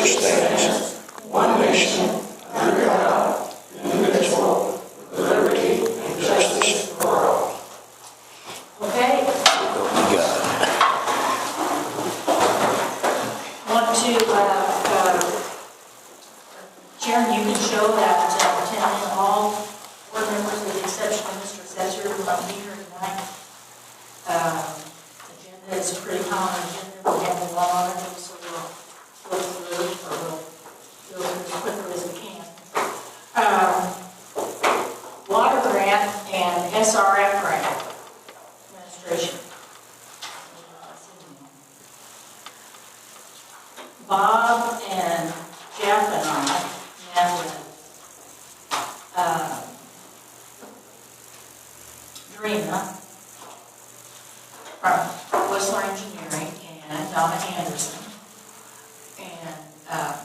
such things, one nation, under God, indivisible, with liberty and justice for all. Okay. Want to, Sharon, you can show that attending all board members with the exception of Mr. Setzer who are here tonight. Agenda is a pretty common agenda. We have a lot on it, so we'll go through it, or we'll go through as quickly as we can. Water grant and SRF grant administration. Bob and Jeff and I met with Dreena from Whistler Engineering and Donna Anderson, and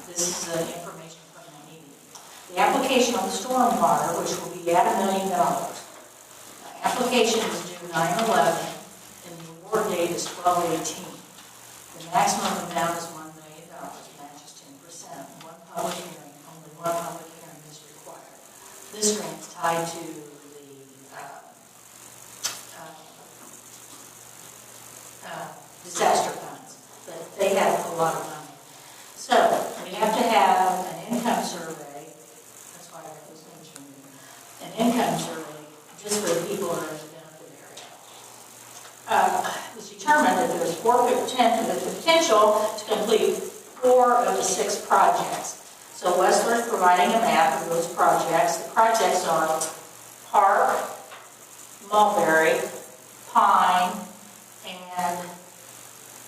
this is the information from the meeting. The application on the stormwater, which will be at $1 million. The application is due 9/11, and the award date is 12/18. The maximum amount is $1 million, matches 10%. One public hearing, only one public hearing is required. This grant is tied to the disaster funds, but they have a lot of money. So we have to have an income survey. That's why I was mentioning an income survey just for the people that are in the benefit area. It was determined that there's the potential to complete 4 of the 6 projects. So Whistler is providing a map of those projects. The projects are Park, Mulberry, Pine, and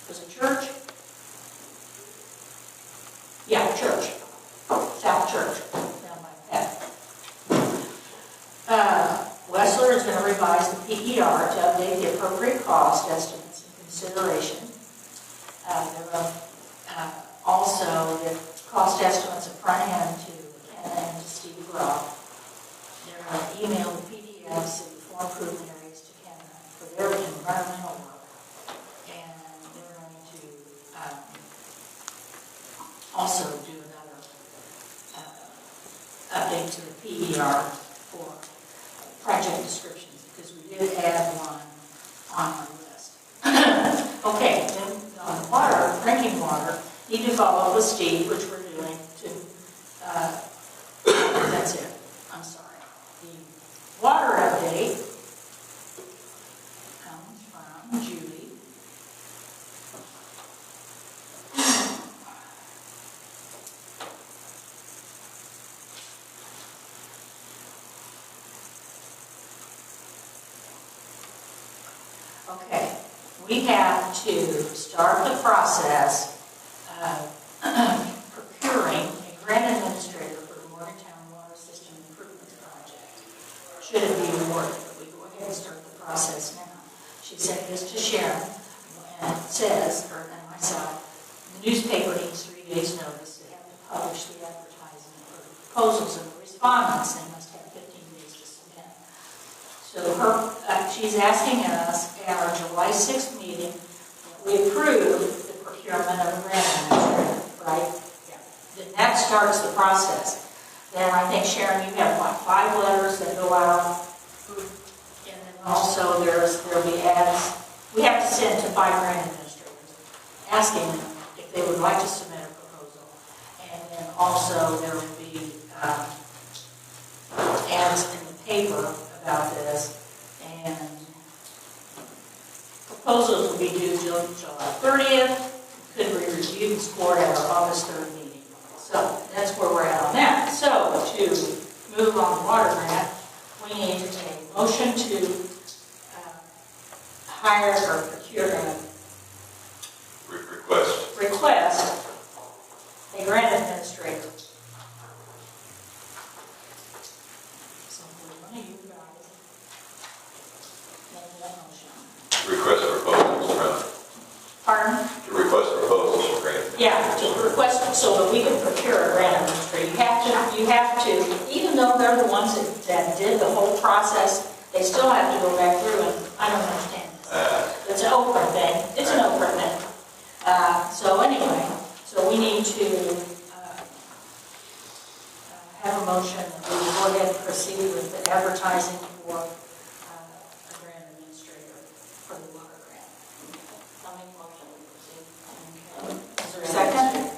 was it Church? Yeah, Church. South Church, down by Pet. Whistler is going to revise the PER to update the appropriate cost estimates and consideration. They're going to also get cost estimates of front end to Kenna and to Steve Rock. They're going to email the PDFs of the 4 improvement areas to Kenna for their environmental work. And they're going to also do another update to the PER for project descriptions, because we did add one on our list. Okay, then on water, drinking water, need to follow up with Steve, which we're doing to, that's it, I'm sorry. The water update comes from Judy. Okay, we have to start the process of procuring a grant administrator for the Morgantown Water System Improvement Project. Should it be awarded, but we go ahead and start the process now. She said this to Sharon, and it says, and myself, the newspaper needs 3 days' notice. They have to publish the advertisement for the proposals, and the respondents, they must have 15 days to submit. So she's asking us at our July 6th meeting, we approve the procurement of a grant administrator, right? Yeah. Then that starts the process. Then I think, Sharon, you have like 5 letters that go out, and then also there'll be ads. We have to send to 5 grant administrators, asking them if they would like to submit a proposal. And then also there will be ads in the paper about this, and proposals will be due July 30th. Could be reviewed and scored at our August 3rd meeting. So that's where we're at on that. So to move on the water grant, we need a motion to hire or procure request a grant administrator. So one of you guys make that motion. Request proposals from. Pardon? To request proposals for grant. Yeah, to request so that we can procure a grant administrator. You have to, even though they're the ones that did the whole process, they still have to go back through, and I don't understand this. It's an Oprah thing. It's an Oprah thing. So anyway, so we need to motion that we go ahead and proceed with the advertising for a grant administrator for the water grant. I'll make a motion to proceed. Okay. Is there a second?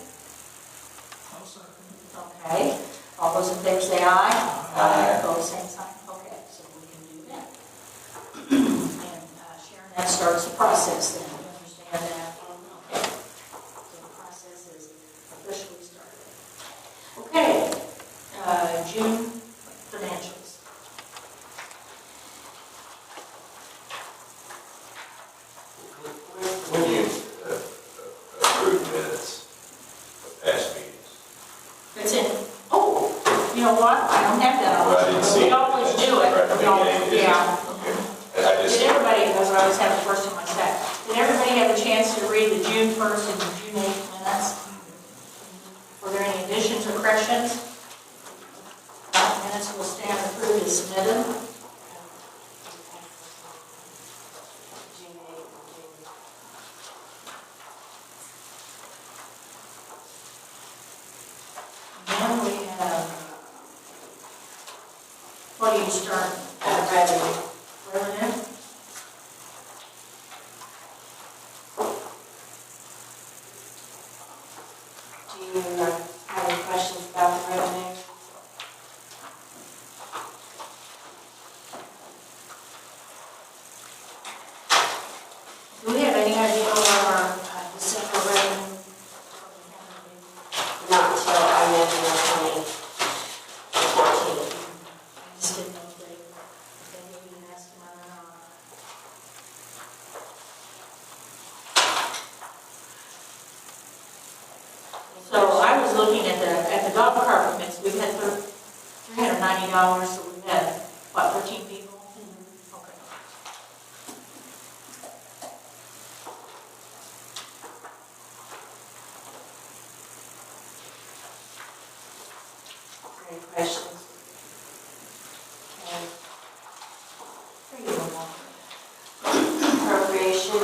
I'll second. Okay. All those in favor say aye. Aye. Opposed, same sign. Okay, so we can do that. And Sharon, that starts the process then. You understand that? Okay. So the process is officially started. Okay. June financials. When you approve minutes of past meetings? It's in, oh, you know what? I don't have that. Well, I didn't see We it. always do it. Right, We always, is it? yeah. Okay. And I just, Did everybody, that's what I always have the first one like that. Did everybody have a chance to read the June 1st and the June 8th minutes? Were there any additions or corrections? Minutes will stand approved as submitted. And then we have, what do you start? Revenue. Revenue? Do you have any questions about the revenue? Do we have any idea what our December revenue? Not until I met in 2014. I just didn't know if they gave you an estimate or not. So I was looking at the dog park permits, we've had $390, so we've had, what, 13 people? Okay. Any questions? Okay. There you go. Appropriation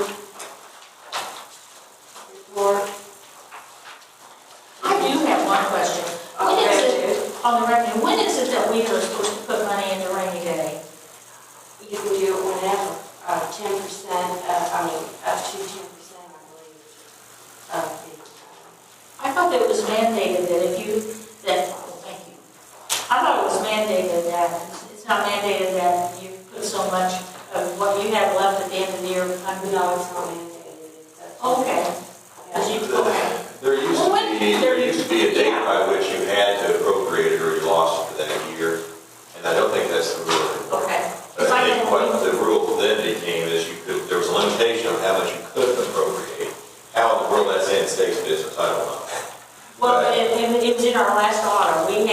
report. I do have one question. When is it, on the revenue, when is it that we are supposed to put money into rainy day? You can do it whenever, 10%, up to 10%, I believe. I thought that it was mandated that if you, oh, thank you. I thought it was mandated that, it's not mandated that you put so much of what you have left at the end of the year under. No, it's not mandated. Okay. Because you, okay. there used to be a date by which you had to appropriate it or you lost it for that year, and I don't think that's the rule anymore. Okay. I think what the rule then became is there was a limitation on how much you could appropriate. How in the world that's in state's business, I don't know. Well, it was in our last audit. They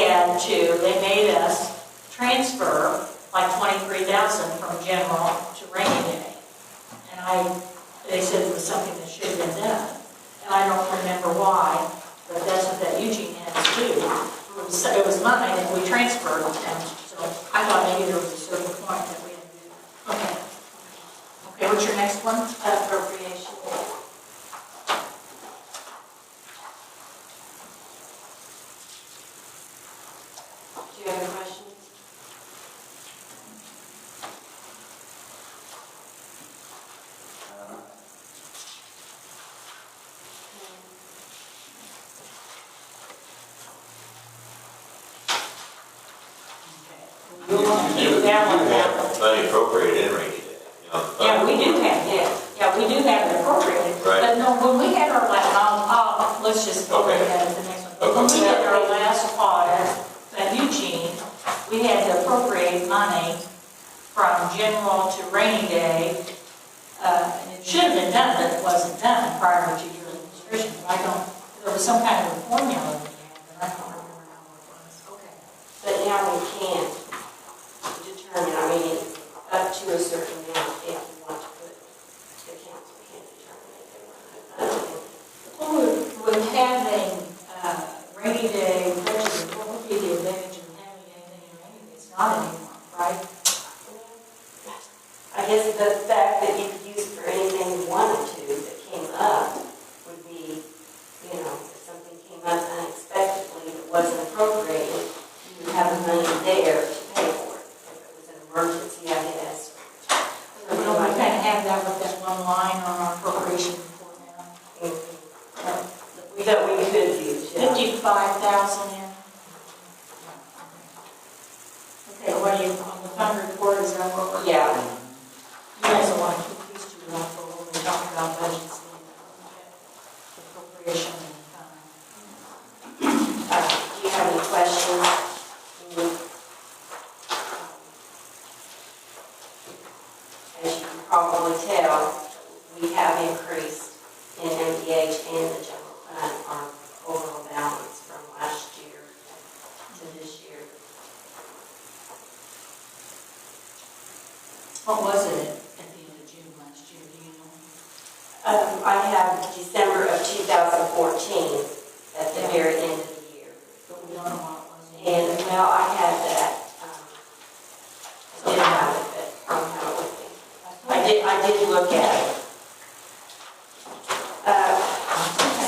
made us transfer like 23,000 from general to rainy day. And they said it was something that should have been done. And I don't remember why, but that's what that Eugene had to do. It was mine and we transferred it. And so I thought maybe there was a certain point that we had to do that. Okay. Okay, what's your next one? Appropriation. Do you have any questions? We'll do that one now. Money appropriated in rainy day. Yeah, we do have, yeah, we do have it appropriated. Right. But no, when we had our last, let's just go right ahead to the next one. When we had our last audit at Eugene, we had to appropriate money from general to rainy day. And it should have been done, but it wasn't done prior to your administration. There was some kind of a formula we had, but I don't remember now what it was. Okay. But now we can determine, up to a certain amount if you want to put, the council can determine if they want to put money in. Would having rainy day budget, what would be the advantage of having anything in rainy day? It's not anymore, right? I guess the fact that you could use it for anything you wanted to that came up would be, if something came up unexpectedly that wasn't appropriated, you would have that we could use, yeah. 55,000 in? Okay, what do you, on the fund report, is that what we're? Yeah. You guys don't want to keep these two on for when we're talking about budgets, appropriation and Do you have any questions? As you can probably tell, we have increased in MDH and the general fund our overall balance from last year to this year. what was it at the end of June last year, do you know? I have December of 2014 at the very end of the year. But we don't know what it was. And, well, I had that, I did have it, but I don't have it with me. I did look at it.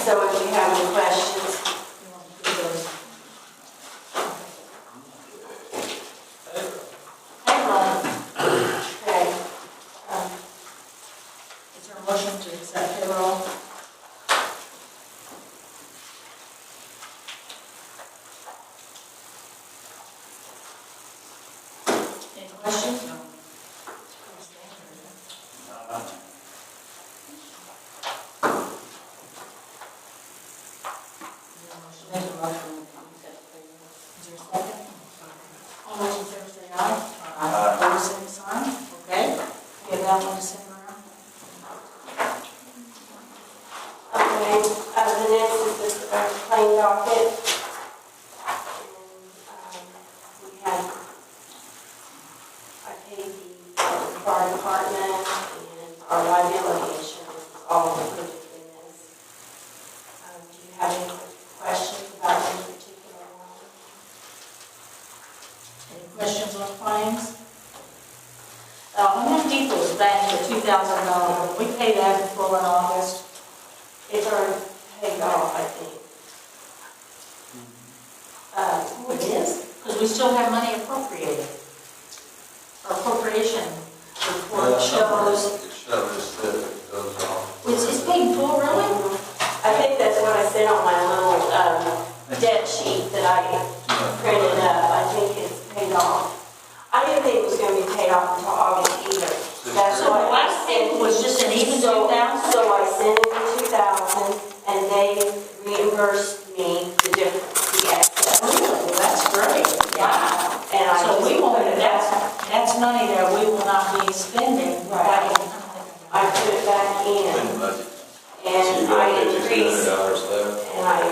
So if you have any questions, You want to do those? Payroll, okay. is there a motion to accept payroll? Any questions? No. Make a motion to accept payroll. Is there a second? All those in favor say aye. Aye. Opposed, same sign. Okay. We have that one to send around. Okay, the next is the claim docket. And we had, I paid the fire department and our liability insurance is all included in this. Do you have any questions about any particular one? Any questions on claims? Home Depot's back to $2,000. We pay that in full in August. It's already paid off, I think. Oh, it is? Because we still have money appropriated. Our appropriation report shows, It shows that it goes off. it's paid in full, really? I think that's what I said on my little debt sheet that I printed up. I think it's paid off. I didn't think it was going to be paid off until August either. That's So why the last payment was just an even So 2,000? so I sent it to 2,000 and they reimbursed me the difference, the excess. Really? Well, that's great. Wow. And I So just we won't, put it back. that's money that we will not be spending. Right. I put it back in So and you I got increased, $1,500 left? and I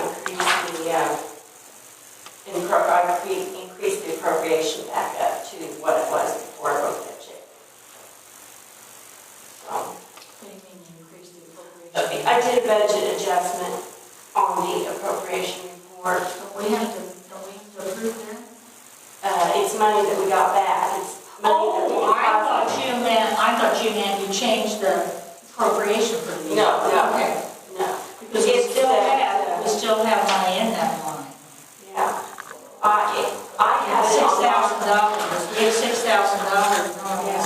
increased the appropriation back up to what it was before I wrote that check. So. What do you mean you increased the appropriation? I did a budget adjustment on the appropriation report. Don't we have to approve that? It's money that we got back. It's money that we Oh, I thought you meant you changed the appropriation for the year. No. Okay. No. Because we still have money in that line. Yeah. I have it on $6,000. We have $6,000. Yeah.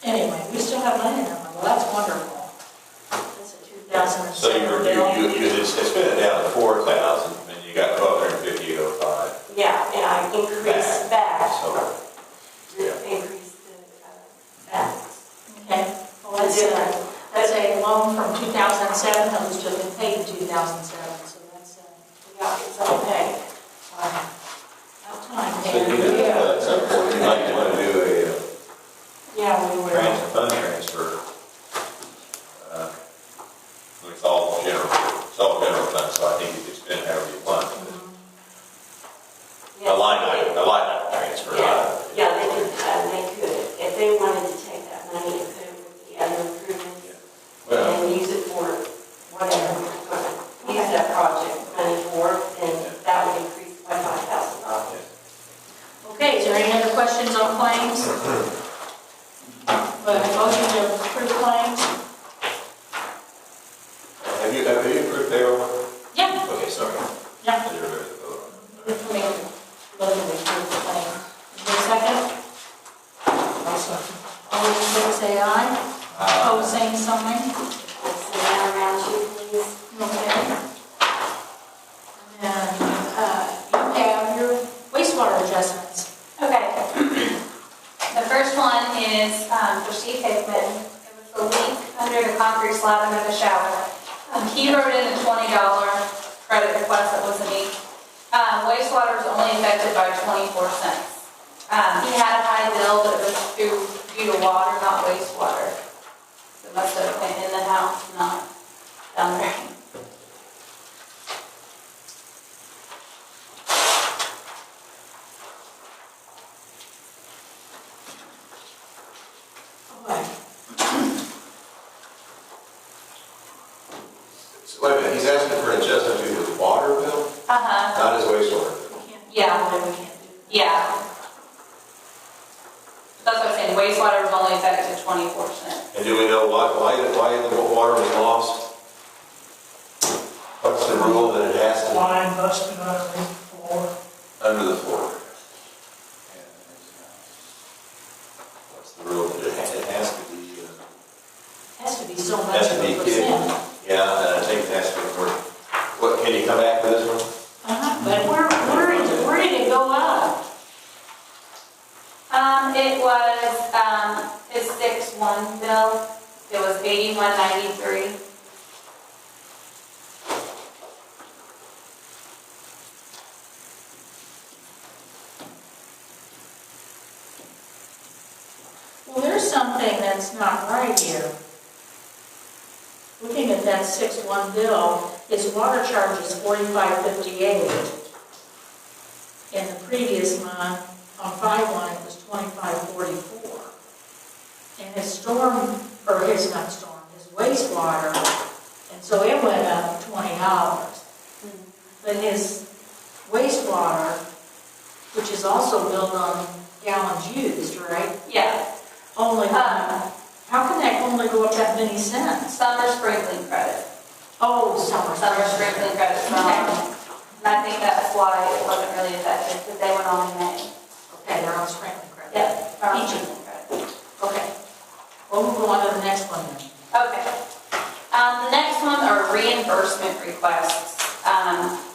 Anyway, we still have money in that line. Well, that's wonderful. That's a 2,000. So it's been down to 4,000, and you got 1,250.05. Yeah, and I increased back. So, yeah. Increased the balance. Okay. Well, that's a loan from 2007 that was just been paid in 2007. So that's, Yeah, it's all paid. about time. So at some point, you might want to do a Yeah, we were. fund transfer. It's all general fund, so I think you can spend however you want. Yes. A line item transfer. Yeah, they could, if they wanted to take that money and put it with the other improvements Well, and use it for whatever we're going to use that project money for, then that would increase by $5,000. Okay, is there any other questions on claims? Motion to approve claims? have you approved payroll? Yeah. Okay, sorry. concrete slab under the shower. He wrote in a $20 credit request that wasn't me. Wastewater was only affected by 24 cents. He had a high bill, but it was due to water, not wastewater. It must have been in the house, not down there. So wait a minute, he's asking for an adjustment to his water bill, not his wastewater bill. Yeah, we can't do. yeah. That's what I'm saying, wastewater was only affected 24 cents. And do we know why the water was lost? What's the rule that it has to Line busted underneath the floor. under the floor? What's the rule that it has to be? Has to be so much Has to of be a percent. Yeah, and I think it has to be more. What, can you come back to this one? But where did it go up? It was, his 6-1 bill, it was $81.93. Well, there's something that's not right here. Looking at that 6-1 bill, his water charge is $45.58. In the previous month, on 5-1, it was $25.44. And his his wastewater, and so it went up $20. But his wastewater, which is also billed on gallons used, right? Yeah. Only, how can that only go up that many cents? Summer sprinkling credit. Oh, summer. Summer sprinkling credit. And I think that's why it wasn't really affected, because they went on in May. Okay, they're on sprinkling credit. Yep. our Each of sprinkling credit. Okay. Well, we'll go on to the next one then. Okay. The next one are reimbursement requests.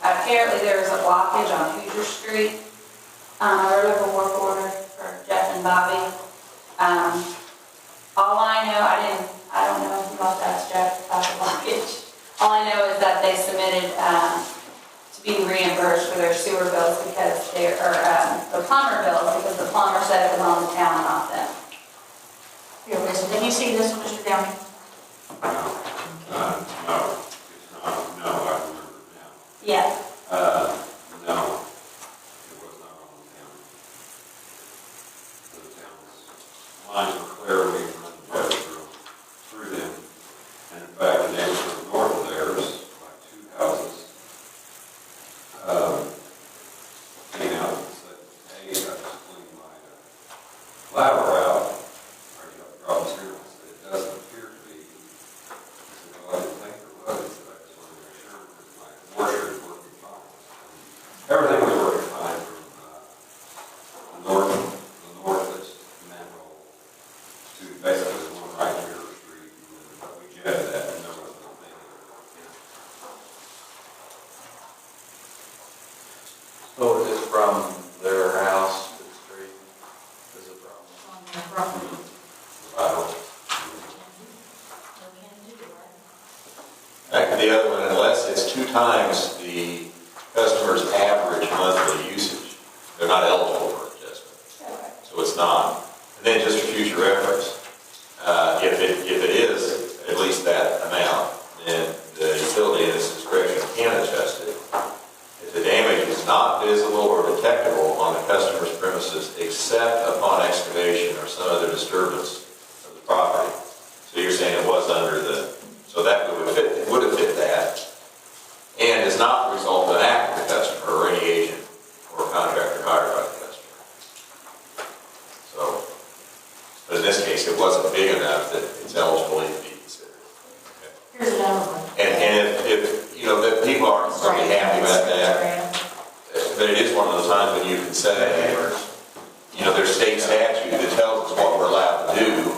Apparently there was a blockage on Hoosier Street. I wrote up a work order for Jeff and Bobby. All I know, I don't know about that, Jeff, about the blockage. All I know is that they submitted to be reimbursed for their sewer bills because their plumber bills, because the plumber said it was on the town, not them. Here, listen, did you see this one, Mr. Downey? No, it's not, no, I remember now. Yeah. No, it was not on the town. The town's lines were clearly run through them. And in fact, the neighbors to the north of theirs, like 2 houses, came out and said, hey, I just cleaned my ladder out. Are you up the here? I said, it doesn't appear to be. He said, well, I didn't think there was. He said, I just wanted to make sure because my washer is working fine. And everything was working fine from the northwest manhole to basically the one right here the street. But we jetted that and there was nothing. So it is from their house to the street, is a problem. On the property. I don't. Back to the other one, unless it's 2 times the customer's average monthly usage, they're not eligible for adjustment. So it's not. And then just for future reference, if it is at least that amount, then the utility in its discretion can adjust it. If the damage is not visible or detectable on the customer's premises except upon excavation or some other disturbance of the property. So you're saying it was under the, so that would have fit that, and does not result in an act of the customer or any agent or contractor hired by the customer. So, but in this case, it wasn't big enough that it's eligible to be considered. Okay. Here's another one. And if you know, that people aren't going to be happy about that, but it is one of those times when you can say, you know, there's state statute that tells us what we're allowed to do.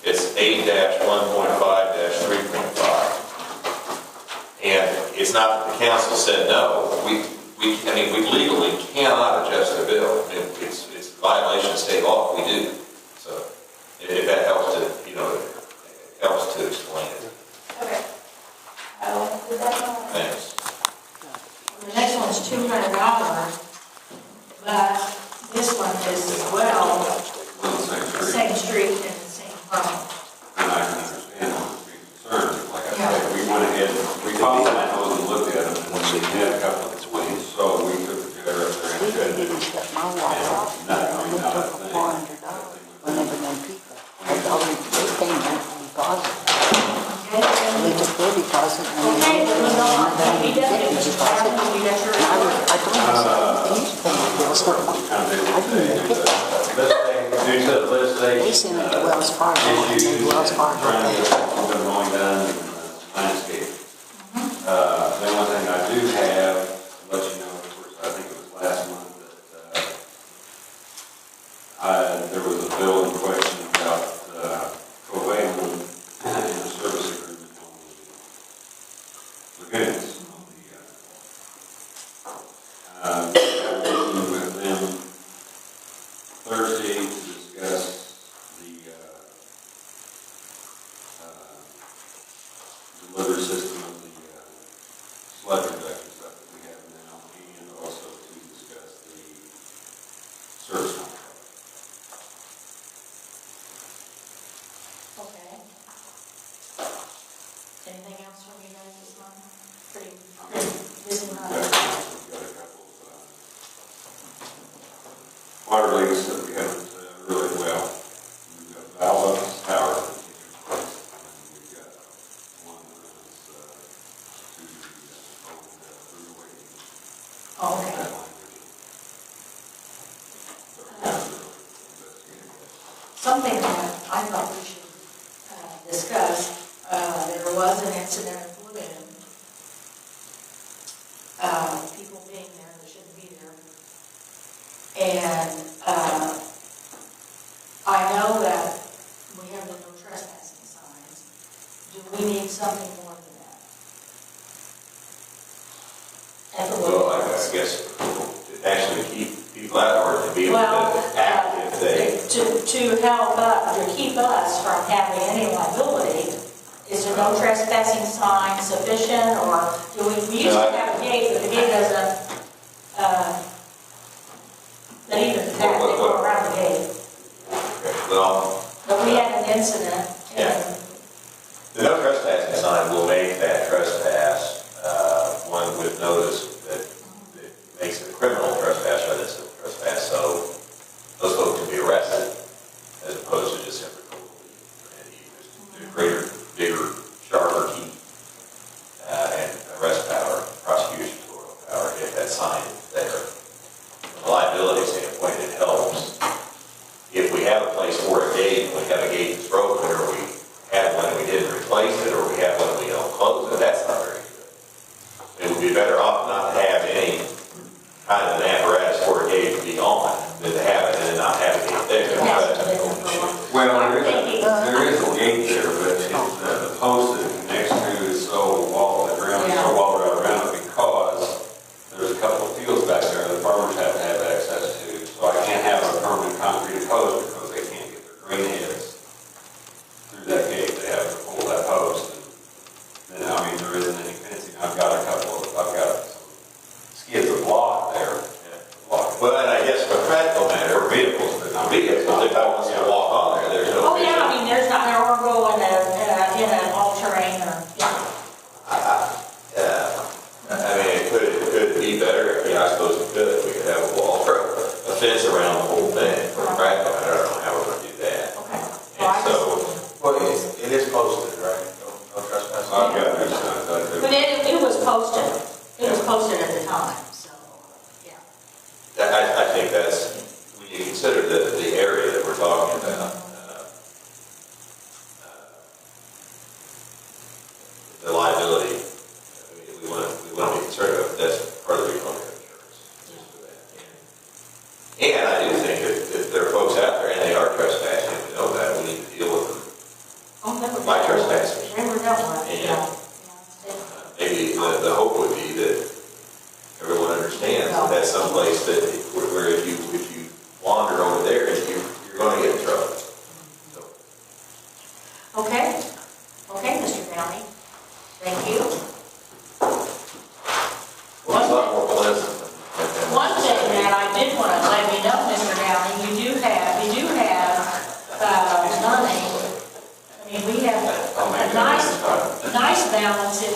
It's 8-1.5-3.5. And it's not that the council said no. We legally cannot adjust the bill. It's a violation of state law if we do. So if that helps to, you know, deposit. Okay, We took their deposit and okay, then we go on. they We didn't did get it. the deposit. You got your And I report. told them, I said, they need to pay my bills. I didn't make it. Due to the lift They station, sent it to Wells Fargo and issues, then Wells Fargo trying to paid. get them going done in landscape. The one thing I do have, to let you know, of course, I think it was last month, that there was a bill in question about prevailing in the service agreement on the lagoons. I had a meeting with them Thursday to discuss the delivery system of the sludge reduction stuff that we have now, and also to discuss the service contract. Okay. Anything else from you guys this month? Pretty busy month. We've got a couple of water leaks that we haven't really well. We've got valve power that needs replaced, and we've got one that runs to the old throughway. Oh, okay. Something that I thought we should discuss, there was an incident at the lagoon. People being there that shouldn't be there. And I know that we have the no trespassing signs. Do we need something more than that? At the Well, I lagoon? guess to actually keep people out or to be able Well, to act if they. to help us, to keep us from having any liability, is there no trespassing sign sufficient, or do we used to have a gate, but the gate doesn't, they even, they go around the gate. Okay, well, But we had an incident, and, the no trespassing sign will make that trespass, one with notice that it makes it a criminal trespass rather than civil trespass, so those folks can be arrested as opposed to just simply and greater, bigger, sharper key, and arrest power, prosecutorial power, if that sign is there. From a liability standpoint, it helps. If we have a place for a gate, we have a gate that's broken, or we have one and we didn't replace it, or we have one and we don't close it, that's not very good. It would be better off not to have any kind of an apparatus for a gate to be on than to have it and then not have a gate there. it has to be controlled. Well, I'm there thinking, is a gate there, but it's, the post that it connects to is so walled, the ground is so walled around it because there's a couple of fields back there that farmers have to have access to. So I can't have a permanent concrete post because they can't get their grain heads through that gate. They have to pull that post. And then, I mean, there isn't any fencing. I've got some skids of block there. Block. Well, and I guess for practical matter, For vehicles, but not vehicles, if I want to walk on there, there's no. oh yeah, I mean, there's not, there or go in an all-terrain, or, yeah. I mean, it could be better. Yeah, I suppose it could. We could have a wall or a fence around the whole thing for practical matter. I don't know how we're going to do that. Okay. And so, Well, it is posted, right? No trespassing. I've got new signs. But it was posted, at the time, so, yeah. I think that's, when you consider the area that we're talking about, the liability, I mean, we want to be concerned about, that's part of the reason we have insurance, just for that. And I do think if there are folks out there and they are trespassing, we know that, we need to deal with them. Oh, that would be. By trespassers. They were that one, Yeah. yeah. Maybe the hope would be that everyone understands that that's someplace that where if you wander over there, you're going to get in trouble. So, Okay, Mr. Downey, thank you. Well, it's a lot more pleasant than. One thing that I did want to let you know, Mr. Downey, you do have money. I mean, we have a nice balance in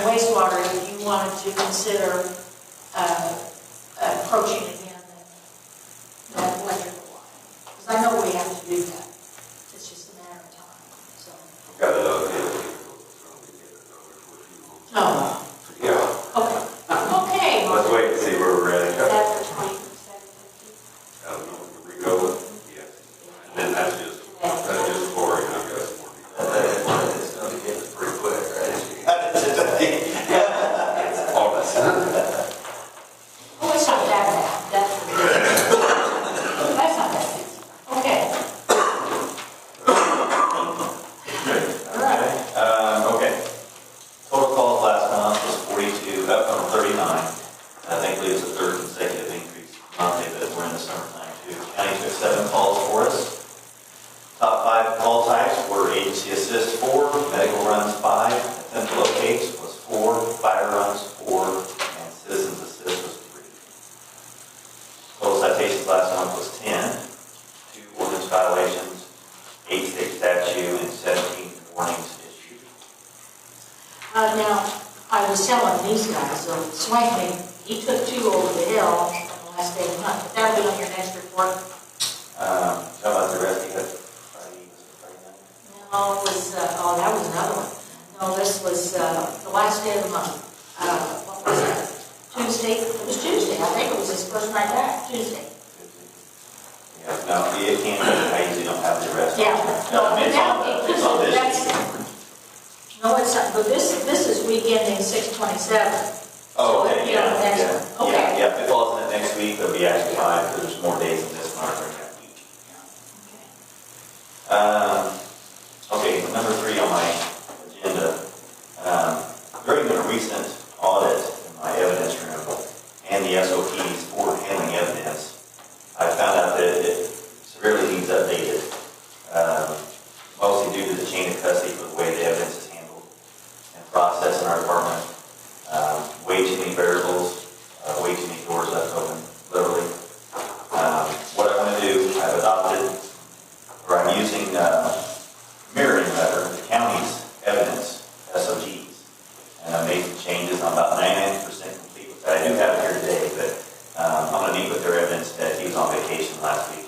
wastewater if you wanted to consider approaching again that electrical line. Because I know we have to do that. It's just a matter of time, so. Got Now, I was telling these guys, Swank, he took 2 over the hill on the last day of the month, but that'll be on your next report. How about the rest of it? Friday, Friday night? No, it was, that was another one. No, this was, the last day of the month. What was that? Tuesday? It was Tuesday. I think it was his first night back, Tuesday. Yeah, no, it can't, I usually don't have the rest. Yeah. No, It's on this that's- week. No, it's not, but this is week ending 6/27. Oh, So, okay, you know, yeah, next- yeah. okay. Yeah, yeah, if it falls in the next week, it'll be actually fine, because there's more days in this month than that week. Okay, number 3 on my agenda. During the recent audit in my evidence room and the SOPs for handling evidence, I found out that it severely needs updated, mostly due to the chain of custody for the way the evidence is handled and processed in our department. Way too many variables, way too many doors left open, literally. What I want to do, I've adopted, or I'm using mirroring the county's evidence, SOGs, and I made some changes. I'm about 99% complete with that. I do have it here today, but I'm going to meet with their evidence that he was on vacation last week.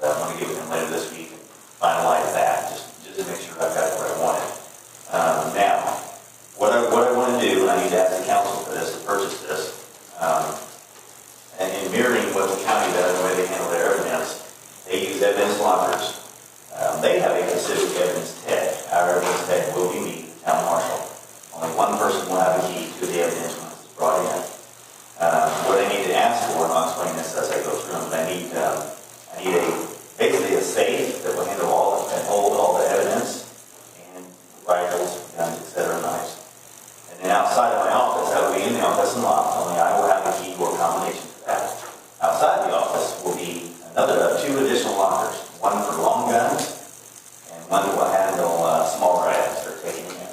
And I'm going to get with him later this week and finalize that, just to make sure I've got what I wanted. Now, what I want to do, and I need to ask the council for this, to purchase this, and in mirroring what the county does, the way they handle their evidence, they use evidence lockers. They have a specific evidence tech. Our evidence tech will be me, the town marshal. Only one person will have a key to the evidence when it's brought in. What I need to ask for, and I'll explain this as I go through them, but I need basically a safe that will handle all and hold all the evidence and rifles, guns, etc., knives. And then outside of my office, that will be in the office and locked. Only I will have a key or combination for that. Outside the office will be another 2 additional lockers, one for long guns and one that will handle smaller items that are taken in.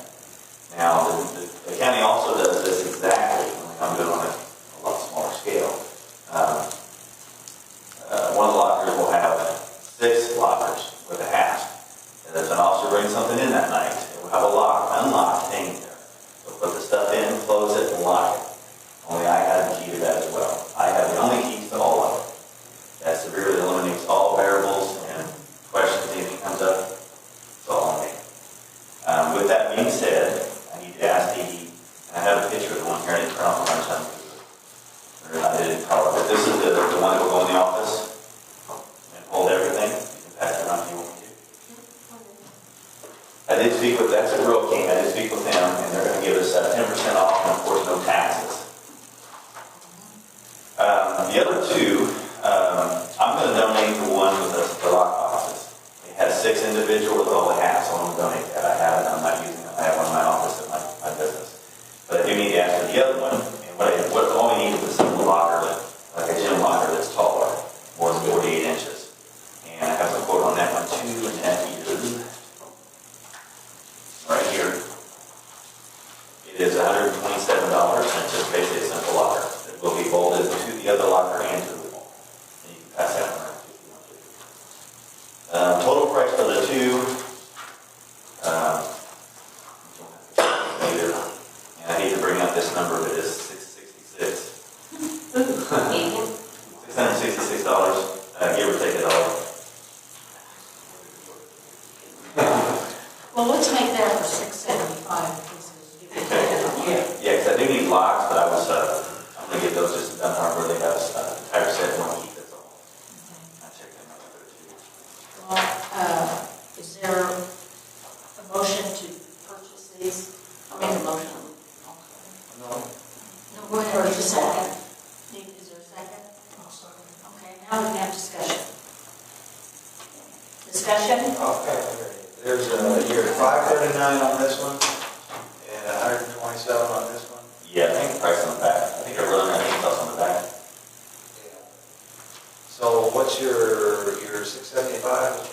Now, the county also does this exactly, only I'm doing it on a lot smaller scale. One of the lockers will have 6 lockers with a hasp. And if an officer brings something in that night, it will have a lock, unlocked, hanging there. So put the stuff in, close it, and lock it. Only I have the key to that as well. I have the only keys to all of it. That severely eliminates all variables and questions, anything comes up, it's all on me. With that being said, I need to ask I have a picture of the one here, I didn't turn off my lunch, I didn't call it, but this is the one that will go in the office and hold everything. You can pass it around if you want me to. I did speak with, that's at Rural King, I did speak with them, and they're going to give us 10% off, and of course no taxes. The other 2, I'm going to donate the one with the lock boxes. It has 6 individual with all the hats, so I'm going to donate that. I have it, I'm not using it. I have one in my office at my business. But I do need to ask for the other one, and what all we need is a simple locker, like a gym locker that's taller, more than 48 inches. And I have a quote on that one too, and that is right here. It is $127, and it's just basically a simple locker. It will be bolted to the other locker and to the wall. And you can pass that one around if you want to. Total price for the 2, and I need to bring up this number that is $666. $666, give or take $1. Well, let's make that for $675 pieces. Yeah, because I do need locks, but I'm going to get those just done where they have an entire set and one key, that's all. I checked them out there too. Well, is there a motion to purchase these? I'll make a motion. No. No, go ahead, or just a second. Is there a second? Okay, now we can have discussion. Discussion? Okay, there's you're $539 on this one and $127 on this one. Yeah, I think the price on the back. I think I wrote everything else on the back. Yeah. So what's your $675?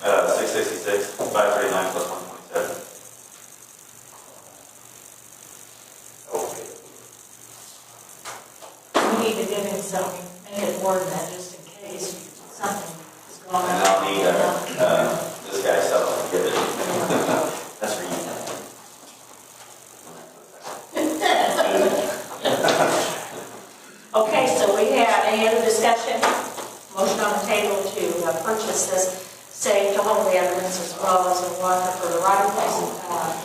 666, 539 plus 127. Okay. We need to give him some, make it more than that, just in case something is going on. And I'll need this guy's stuff to give it. That's for you. ordinance as well as a one for the right of place.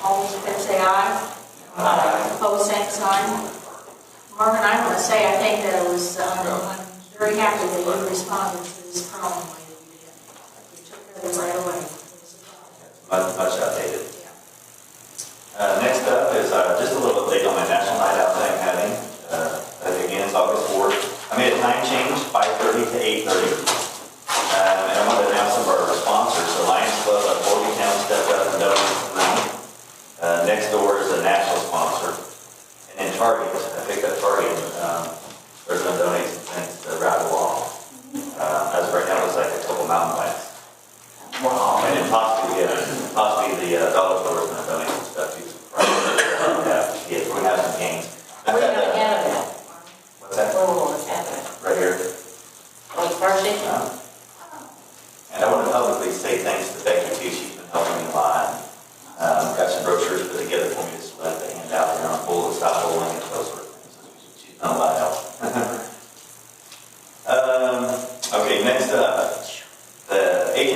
All those in favor say aye. Aye. Opposed, same sign. Marvin, I want to say, I think that it was, I'm very happy that you responded to this problem the way that you did. You took care of it right away. It was a problem. Much outdated. Yeah. Next up is just a little update on my National Night Out that I'm having. Again, it's August 4th. I made a time change, 5:30 to 8:30. And I wanted to announce some of our sponsors. The Lions Club of Morgantown stepped up and donated tonight. Next door is a national sponsor. And then Target, I picked up Target. They're going to donate some things to Rattle Off. As of right now, it's like a couple mountain bikes. Wow. And then possibly the dollar store is going to donate some stuff too. We're going to have some games. Where are you going to have it at? What's that? Where will it happen? Right here. On the first day? And I want to publicly say thanks to Becky too. She's been helping me a lot. Got some brochures put together for me to let the hand out there on bull and stop bowling and those sort of things. She's done a lot of help. Okay, next up. The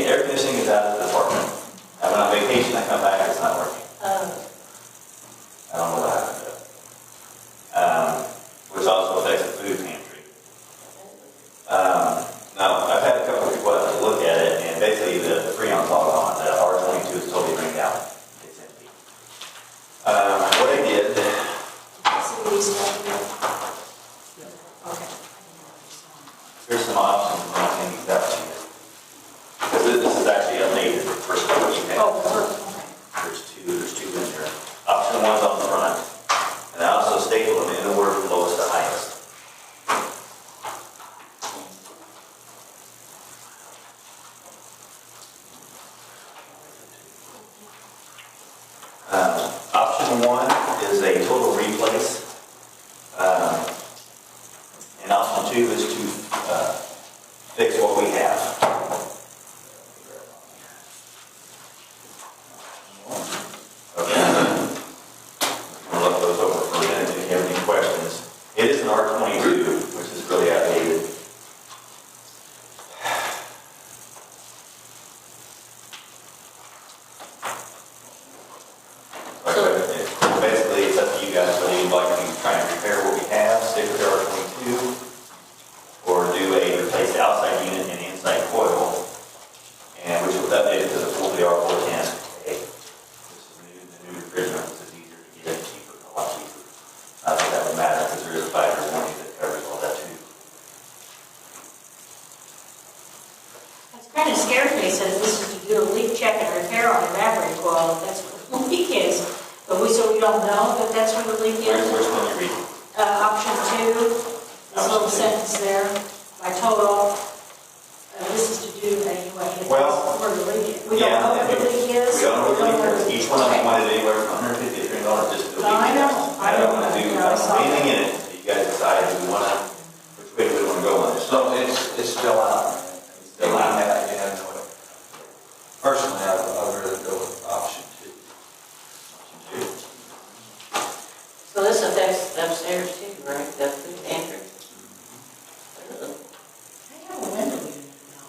air conditioning is out of the department. I went on vacation, I come back, it's not working. I don't know what happened to it. Which also affects the food pantry. Now, I've had a couple of people have to look at it, and basically the Freon's all gone. The R22 is totally drained out. It's empty. What I did, here's some options, and I can use that to you. Because this is actually updated for what you have. There's two in here. Option one's on the front. And I also staple them in order from lowest to highest. Option one is a total replace. And option two is to fix what we have. Okay. I'll look those over for a minute if you have any questions. It is an R22, which is really outdated. Basically, it's up to you guys whether you'd like to try and repair what we have, stick with the R22, or do a replace the outside unit and the inside coil, and which was updated to the fully R410A. This is the new refrigerant, this is easier to get and cheaper, a lot cheaper. Not that that would matter because there is a 5-year warranty that covers all that too. It's kind of scary me, says this is to do a leak check and repair on the battery coil, if that's what the leak is. But so we don't know that that's what the leak is? Which one are you reading? Option 2, this little sentence there, by total. This is to do anyway, if Well, that's where the leak is. We don't know what the leak is. We don't know what the leak is. Each one of them wanted anywhere from $150 to $300 just to do a leak. I know. I don't want to do anything in it. You guys decide if we want to, which way we want to go on this. So it's still out. Still out. Yeah, no. Personally, I'd rather go with option 2. So this affects upstairs too, right? The food pantry? I have a window unit now.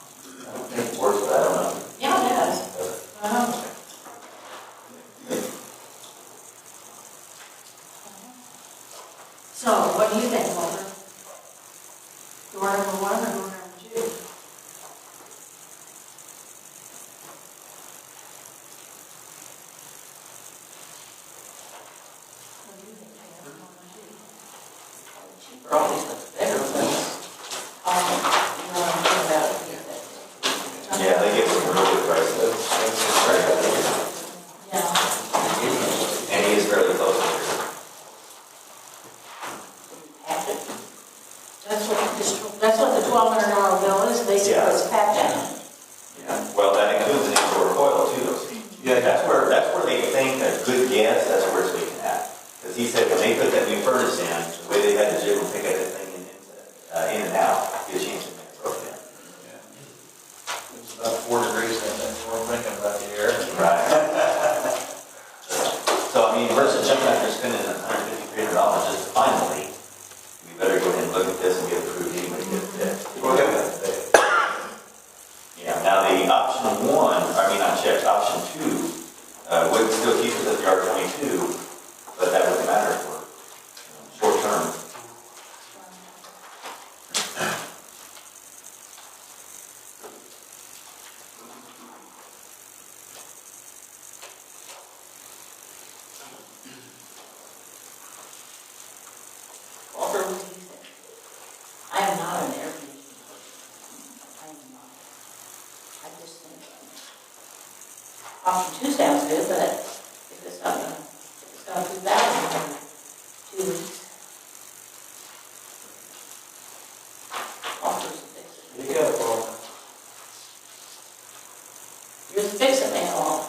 I don't think it works, but I don't know. Yeah, it does. So, what do you think, Walter? Door number 1 or door number 2? What do you think, Ted? Door number 2? Cheaper, always looks better, but, you know, I'm about it. Yeah, they give some real good prices. Yeah. And he is fairly close to here. That's what the $1,200 bill is, basically, Yeah. it's packed in. Yeah, well, that includes an indoor coil too, though. Yeah, that's where they think a good guess, that's where it's leaking at. Because he said when they put that new furnace in, the way they had to jiggle and pick that thing in and out, get a chance to make it broken in. It's about 4 degrees in there. We're thinking about the air. Right. So, I mean, versus jumping out there spending $150, $300 just to find the leak, we better go ahead and look at this and get it approved anyway to get it fixed. We'll get that. Yeah, now the option 1, I mean, not checked, option R22, but that wouldn't matter for short term. Walter, what do you think? I am not an air conditioning person. I am not. I just think option 2 sounds good, but if it's not gonna, if it's gonna be bad in 2 weeks. Walter's a fixer. You got it, Walter. You're the fixer man, Walter.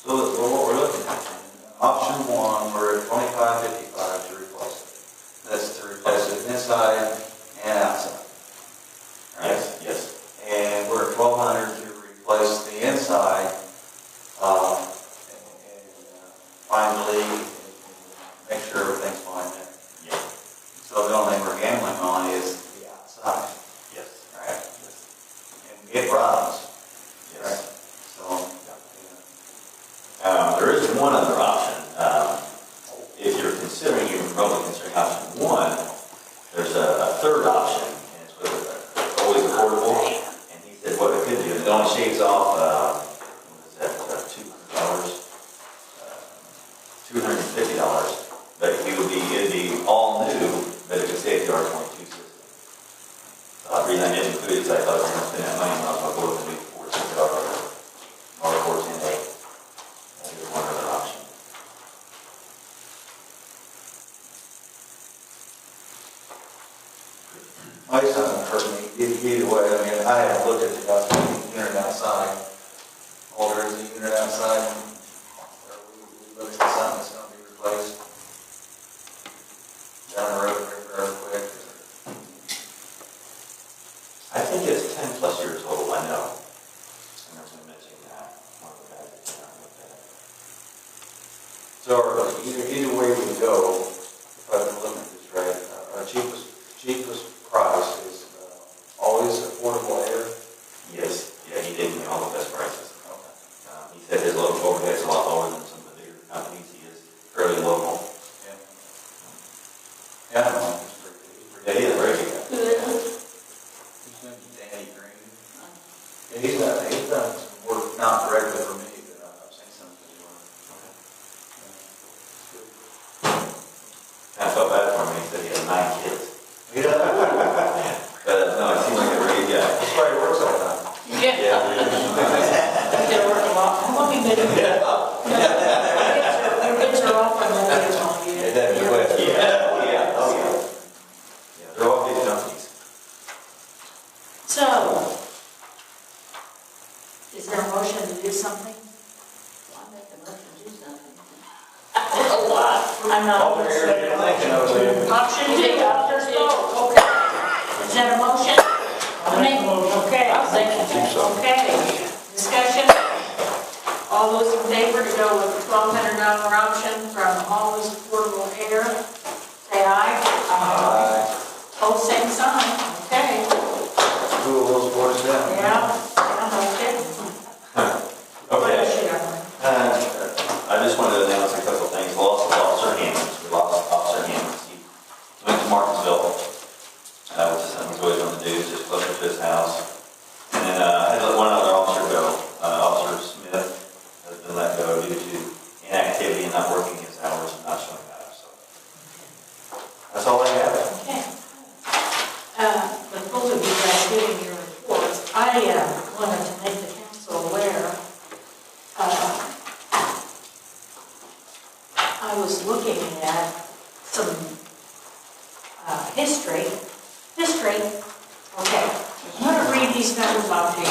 So what we're looking at, option 1, we're at $25.55 to replace it. That's to replace it inside and outside. Right? Yes, yes. And we're at $1,200 to replace the inside, find the leak, and make sure everything's fine there. Yeah. So the only thing we're gambling on is the outside, Yes. right? And it runs, right? Yes. So, There is one other option. If you're considering, you're probably considering option 1, there's a third option, and it's with always affordable. And he said what it could do, it only shaves off, what is that, $250, but it'd be all new, but it would stay at the R22 system. The reason I didn't include it is I thought I was going to spend that money when I was going to go with the new 14 or 14A. There's one other option. my son doesn't hurt me either way. I mean, I haven't looked at the unit outside. Or there's a unit outside, or we look at something that's going to be replaced down the road real quick. I think it's 10 plus years old, I know. I remember him mentioning that. One of the guys that came out and looked at it. So either way we go, if I've been looking at this right, our cheapest price is always affordable air. Yes, yeah, he did give me all the best prices. Okay. He said his local overhead's a lot lower than some of the bigger companies. He is fairly local. Yeah. Yeah, I know. He's pretty good. Yeah, he is very good. Who is it? His name's Danny Green. Yeah, he's done some work, not directly for me, but I've seen some of his work. I felt bad for him. He said he had 9 kids. He does. But no, it seemed like a really good guy. That's why he works all the time. Yeah. Yeah. They work a lot. How long have you been here? Your kids are off on the on you. It doesn't quit. Yeah, oh yeah, oh yeah. Yeah, they're all big companies. So, is there a motion to do something? Well, I make the motion to do something. A lot. I'm not. Over here, you're thinking over there. Option 2, option 2. Okay. Is that a motion? Okay, I'll second that. Okay. Discussion? All those in favor to go with the $1,200 option from Always Affordable Air, say aye. Both same sign. Okay. Cool those boys down. Yeah, okay. What else you got? I just wanted to announce a couple of things. Lost of Officer Hammonds. We lost Officer Hammonds. He went to Martinsville, which is something he's always wanted to do, just closer to his house. And then I had one other officer go. Officer Smith has been let go due to inactivity and not working his hours and not showing up. So that's all I have. Okay. But both of you guys giving your reports, I wanted to make the council aware. I was looking at some history. Okay, I'm going to read these numbers off to you.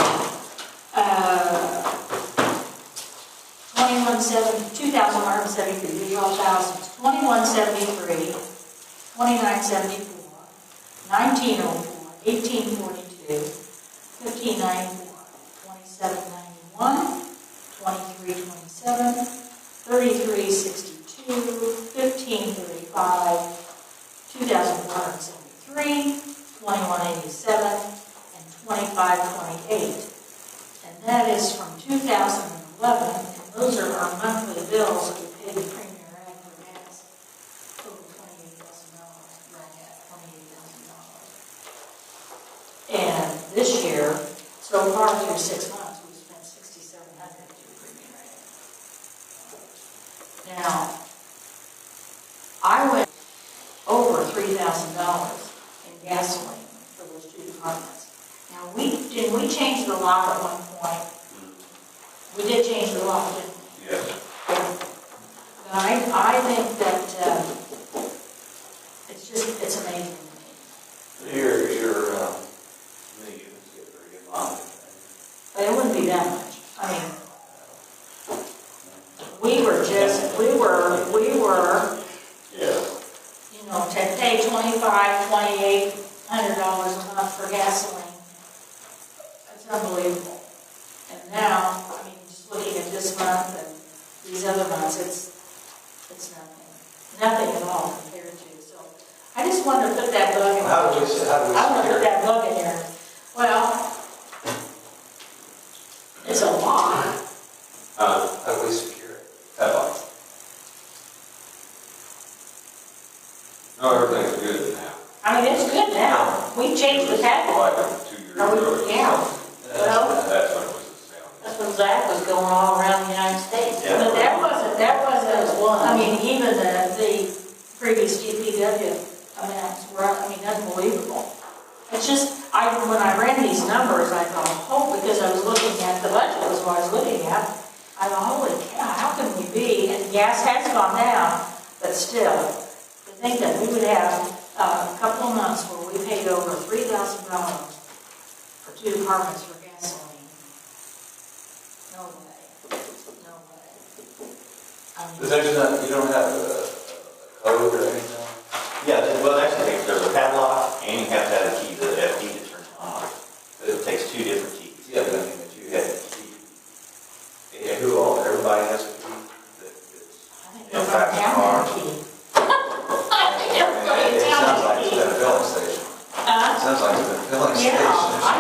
2,173, these are all thousands. 2173, 2974, 1904, 1842, 1594, 2791, 2327, 3362, 1535, 2473, 2187, and 2528. And that is from 2000 2011, and those are our monthly bills that we pay the Premier Ag for gas, total $28,000, right at $28,000. And this year, so far through 6 months, we've spent $6,700 through Premier Ag. Now, I went over $3,000 in gasoline for those two departments. Now, didn't we change the law at one point? We did change the law, didn't we? Yes. I think that it's amazing to me. Your units get pretty good money. But it wouldn't be that much. I mean, we were, Yeah. you know, to pay $2,800 a month for gasoline. That's unbelievable. And now, I mean, just looking at this month and these other months, it's nothing. Nothing at all compared to. So I just wanted to put that bug in. How do we I want to put that bug in here. Well, it's a law. how do we secure it? Padlocks. No, everything's good now. I mean, it's good now. We changed the padlock. Like 2 years Are we- ago. yeah. Well, That's when it was astounding. that's when Zach was going all around the United States. Yeah. But that wasn't, I mean, even the previous DPW amounts were, I mean, unbelievable. It's just, when I ran these numbers, I thought, because I was looking at, the budget was what I was looking at, I thought, holy cow, how can we be, and gas has gone down, but still, to think that we would have a couple of months where we paid over $3,000 for two departments for gasoline. No way. No way. I mean, You don't have a code or anything? Yeah, well, actually, there's a padlock, and you have to have a key to the FD to turn it on. It takes two different keys. Yeah, but I mean, that you have a key. Yeah, everybody has a key? I think we're going down that key. I think everybody It down sounds that like it's key. been a filling station. It sounds like it's been a filling Yeah, station. I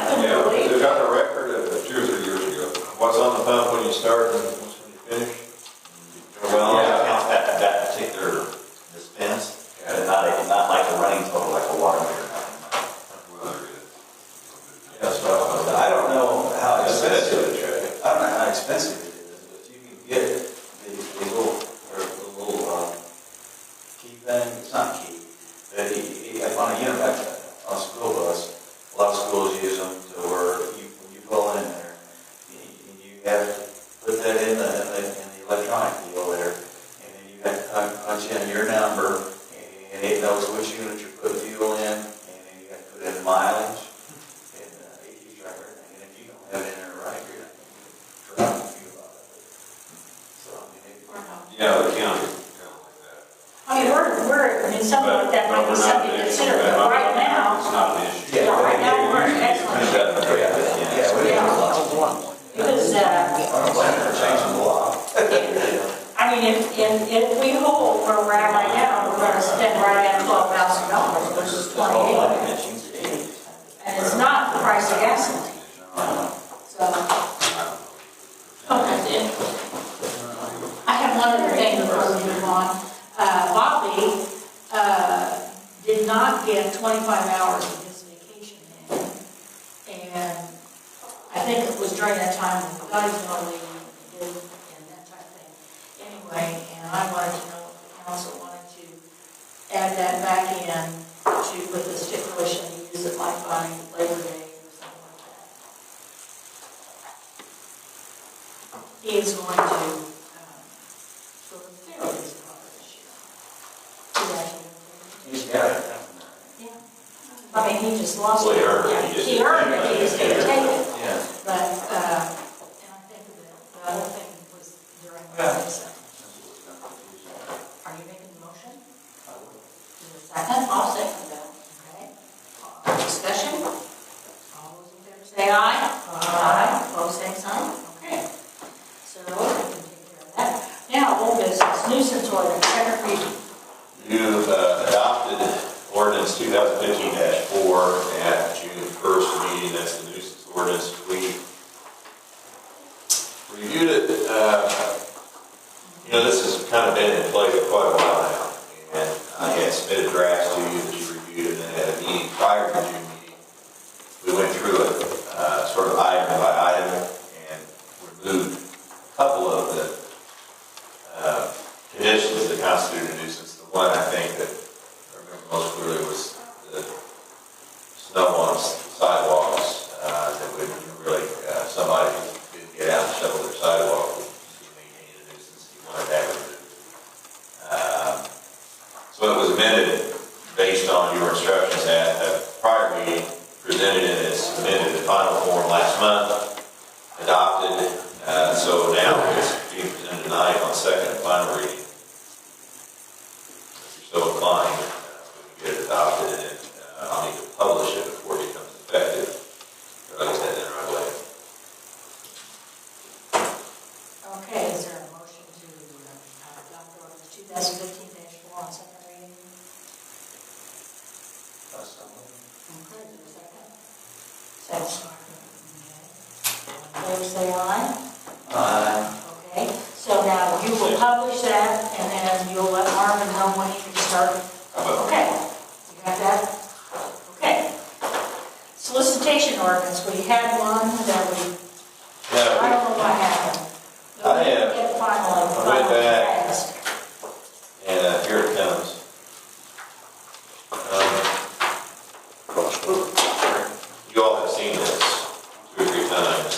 couldn't Yeah, believe they it. got a record of 2 or 3 years ago. What's on the pump when you start and what's when you finish? Well, Yeah. it counts that particular dispense, and not like a running total, like a water meter. Well, there is. Yeah, so I don't know how expensive it is. I don't know how expensive it is, but you can get these little key thing. It's not key, but on a unit, like on a school bus, a lot of schools use them to where when you pull in there, you have to put that in the electronic deal there, and then you have to punch in your number, and it knows which unit you're putting fuel in, and then you have to put in mileage, and it keeps track of everything. And if you don't have it in there right, you're not going to drive fuel out of it. So, I mean, Yeah, the county's kind of like that. I mean, something like that might be something to consider, but right now, It's not an issue. yeah, right now, we're in excellent shape. yeah, we don't know. Because, I don't blame her for changing the law. I mean, if we hold where we're at right now, we're gonna spend right at $12,000 versus $28,000. And it's not the price of gasoline. So, okay. I have one other thing before we move on. Bobby did not get 25 hours of his vacation in. And I think it was during that time when the guys were leaving and that type of thing. Anyway, and I wanted to know if the council wanted to add that back in with the stipulation to use it like by Labor Day or something like that. He is going to fill the fairly busy part this year. He's actually He's got it. yeah. I mean, he just lost Well, it. he earned it. Yeah, He just he didn't earned take it, he it. just didn't take it. Yeah. But, and I think the other thing was during the lesson. Are you making the motion? Is there a second? I'll second that. Okay. Discussion? All those in favor say aye. Aye. Opposed, same sign. Okay. So, we can take care of that. Now, old business, nuisance ordinance, second reading. You adopted ordinance 2015-4 at June 1st meeting. That's the nuisance ordinance. We Reviewed it, this has kind of been in play for quite a while now. And I had submitted drafts to you that you reviewed, and then at a meeting prior to the June meeting, we went through it sort of item by item and removed a couple of the conditions that constitute a nuisance. The one I think that I remember most clearly was the snow on sidewalks that would really, somebody who didn't get out and shovel their sidewalk would be maintaining a nuisance. He wanted that removed. So it was amended based on your instructions at a prior meeting, presented in its amended and final form last month, adopted. So now it's being presented tonight on second and final reading. If you're so inclined, we can get it adopted, and then I'll need to publish it before it becomes effective. But I'll get that in right away. Okay, is there a motion to adopt ordinance 2015-4 on second reading? Okay, is there a second? Second. Okay. All in favor, say aye. Aye. Okay, so now you will publish that, and then you'll let Marvin know when he can start. Okay, you got that? Okay. Solicitation ordinance, we had one that we, I don't know what happened. I have. Get finally. I went back. Fast. And here it comes. You all have seen this 2 or 3 times.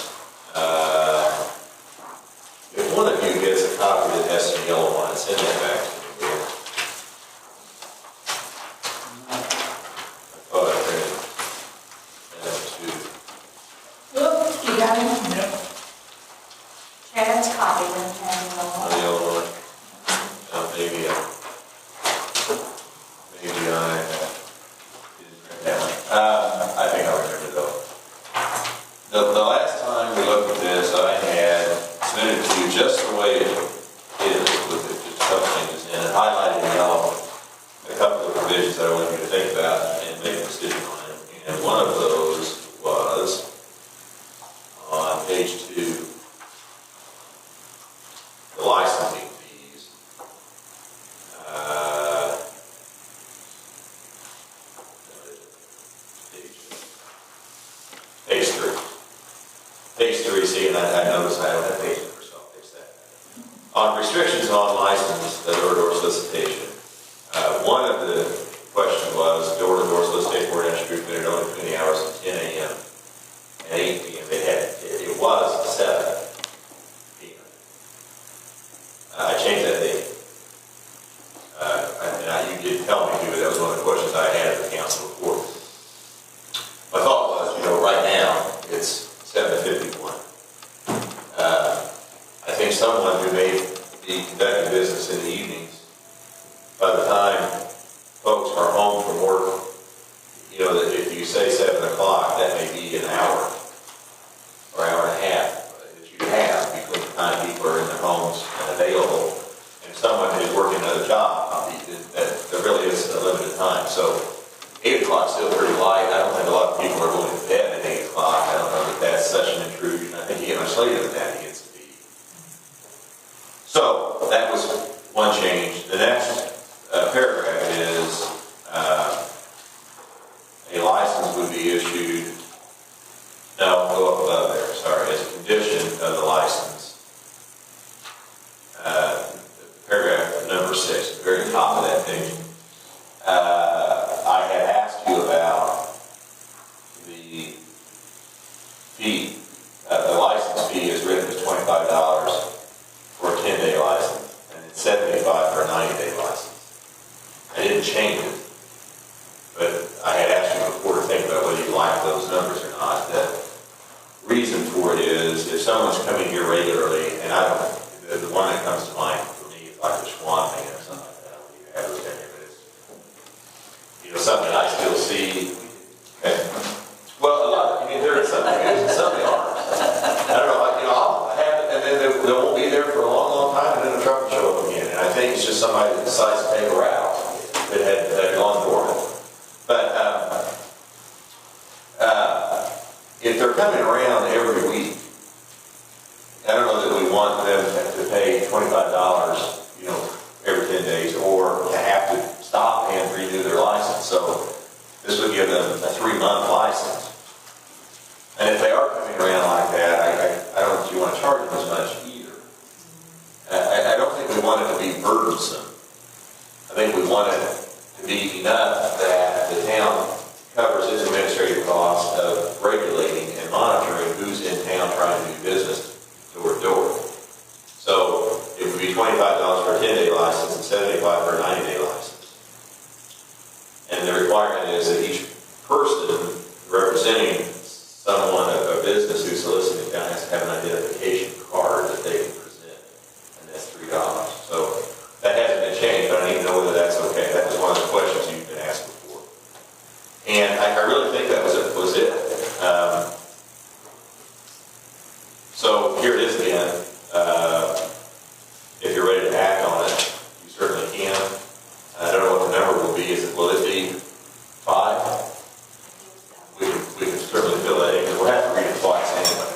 If one of you gets a copy that has some yellow on it, send that back to me. I thought I read it. Look, you got it? Yep. Chad's copy, then Chad will. The yellow one. Maybe I didn't print that one. I think I remember though. The last time we looked at this, I had submitted to you just the way it is, with just a couple changes in it, highlighted in yellow, a couple of provisions that I want you to think about and make a decision on it. And one of those was on page 2, the licensing fees. Page 3. Page 3, see, and I noticed I don't have page number, so I'll fix that. On restrictions on license, the door-to-door solicitation, one of the questions was door-to-door solicitation where it should be permitted only between the hours of 10 a.m. and 8 p.m. It was 7 p.m. I changed that date. You did tell me to, but that was one of the questions I had at the council before. My thought was, right now, it's 7:51. I think someone who may be conducting business in the evenings, by the time folks are home from work, that if you say 7 o'clock, that may be an hour or hour and a half that you have between the time people are in their homes and available, and someone who's working another job, there really is a limited time. So 8 o'clock is still pretty light. I don't think a lot of people are going to bed at 8 o'clock. I don't know that that's such an intrusion. I think you get much later than that, it gets to be. So that was one change. The next paragraph is a license would be issued, no, go up above there, sorry, as a condition of the license. Paragraph number 6, the very top of that page. I had asked you about the fee. The license fee is written as $25 for a 10-day license, and it's $75 for a 90-day license. I didn't change it, but I had asked you before to think about whether you like those numbers or not. The reason for it is if someone's coming here regularly, and the one that comes to mind for me is like the Schwann thing or something like that. I don't even have those down here, but it's something I still see. Okay. Well, a lot. There are some good and some aren't. I don't know. I'll have it, and then they won't be there for a long, long time, and then the truck will show up again. And I think it's just somebody that decides to take a route that had gone dormant. But if they're coming around every week, I don't know that trying to do business door to door. So it would be $25 for a 10-day license and $75 for a 90-day license. And the requirement is that each person representing someone, a business who's soliciting the town, has to have an identification card that they can present, and that's $3. So that hasn't been changed, but I need to know whether that's okay. That was one of the questions you've been asked before. And I really think that was it. So here it is again. If you're ready to act on it, you certainly can. I don't know what the number will be. Will it be 5? We can certainly fill that in, because we'll have to read it twice anyway.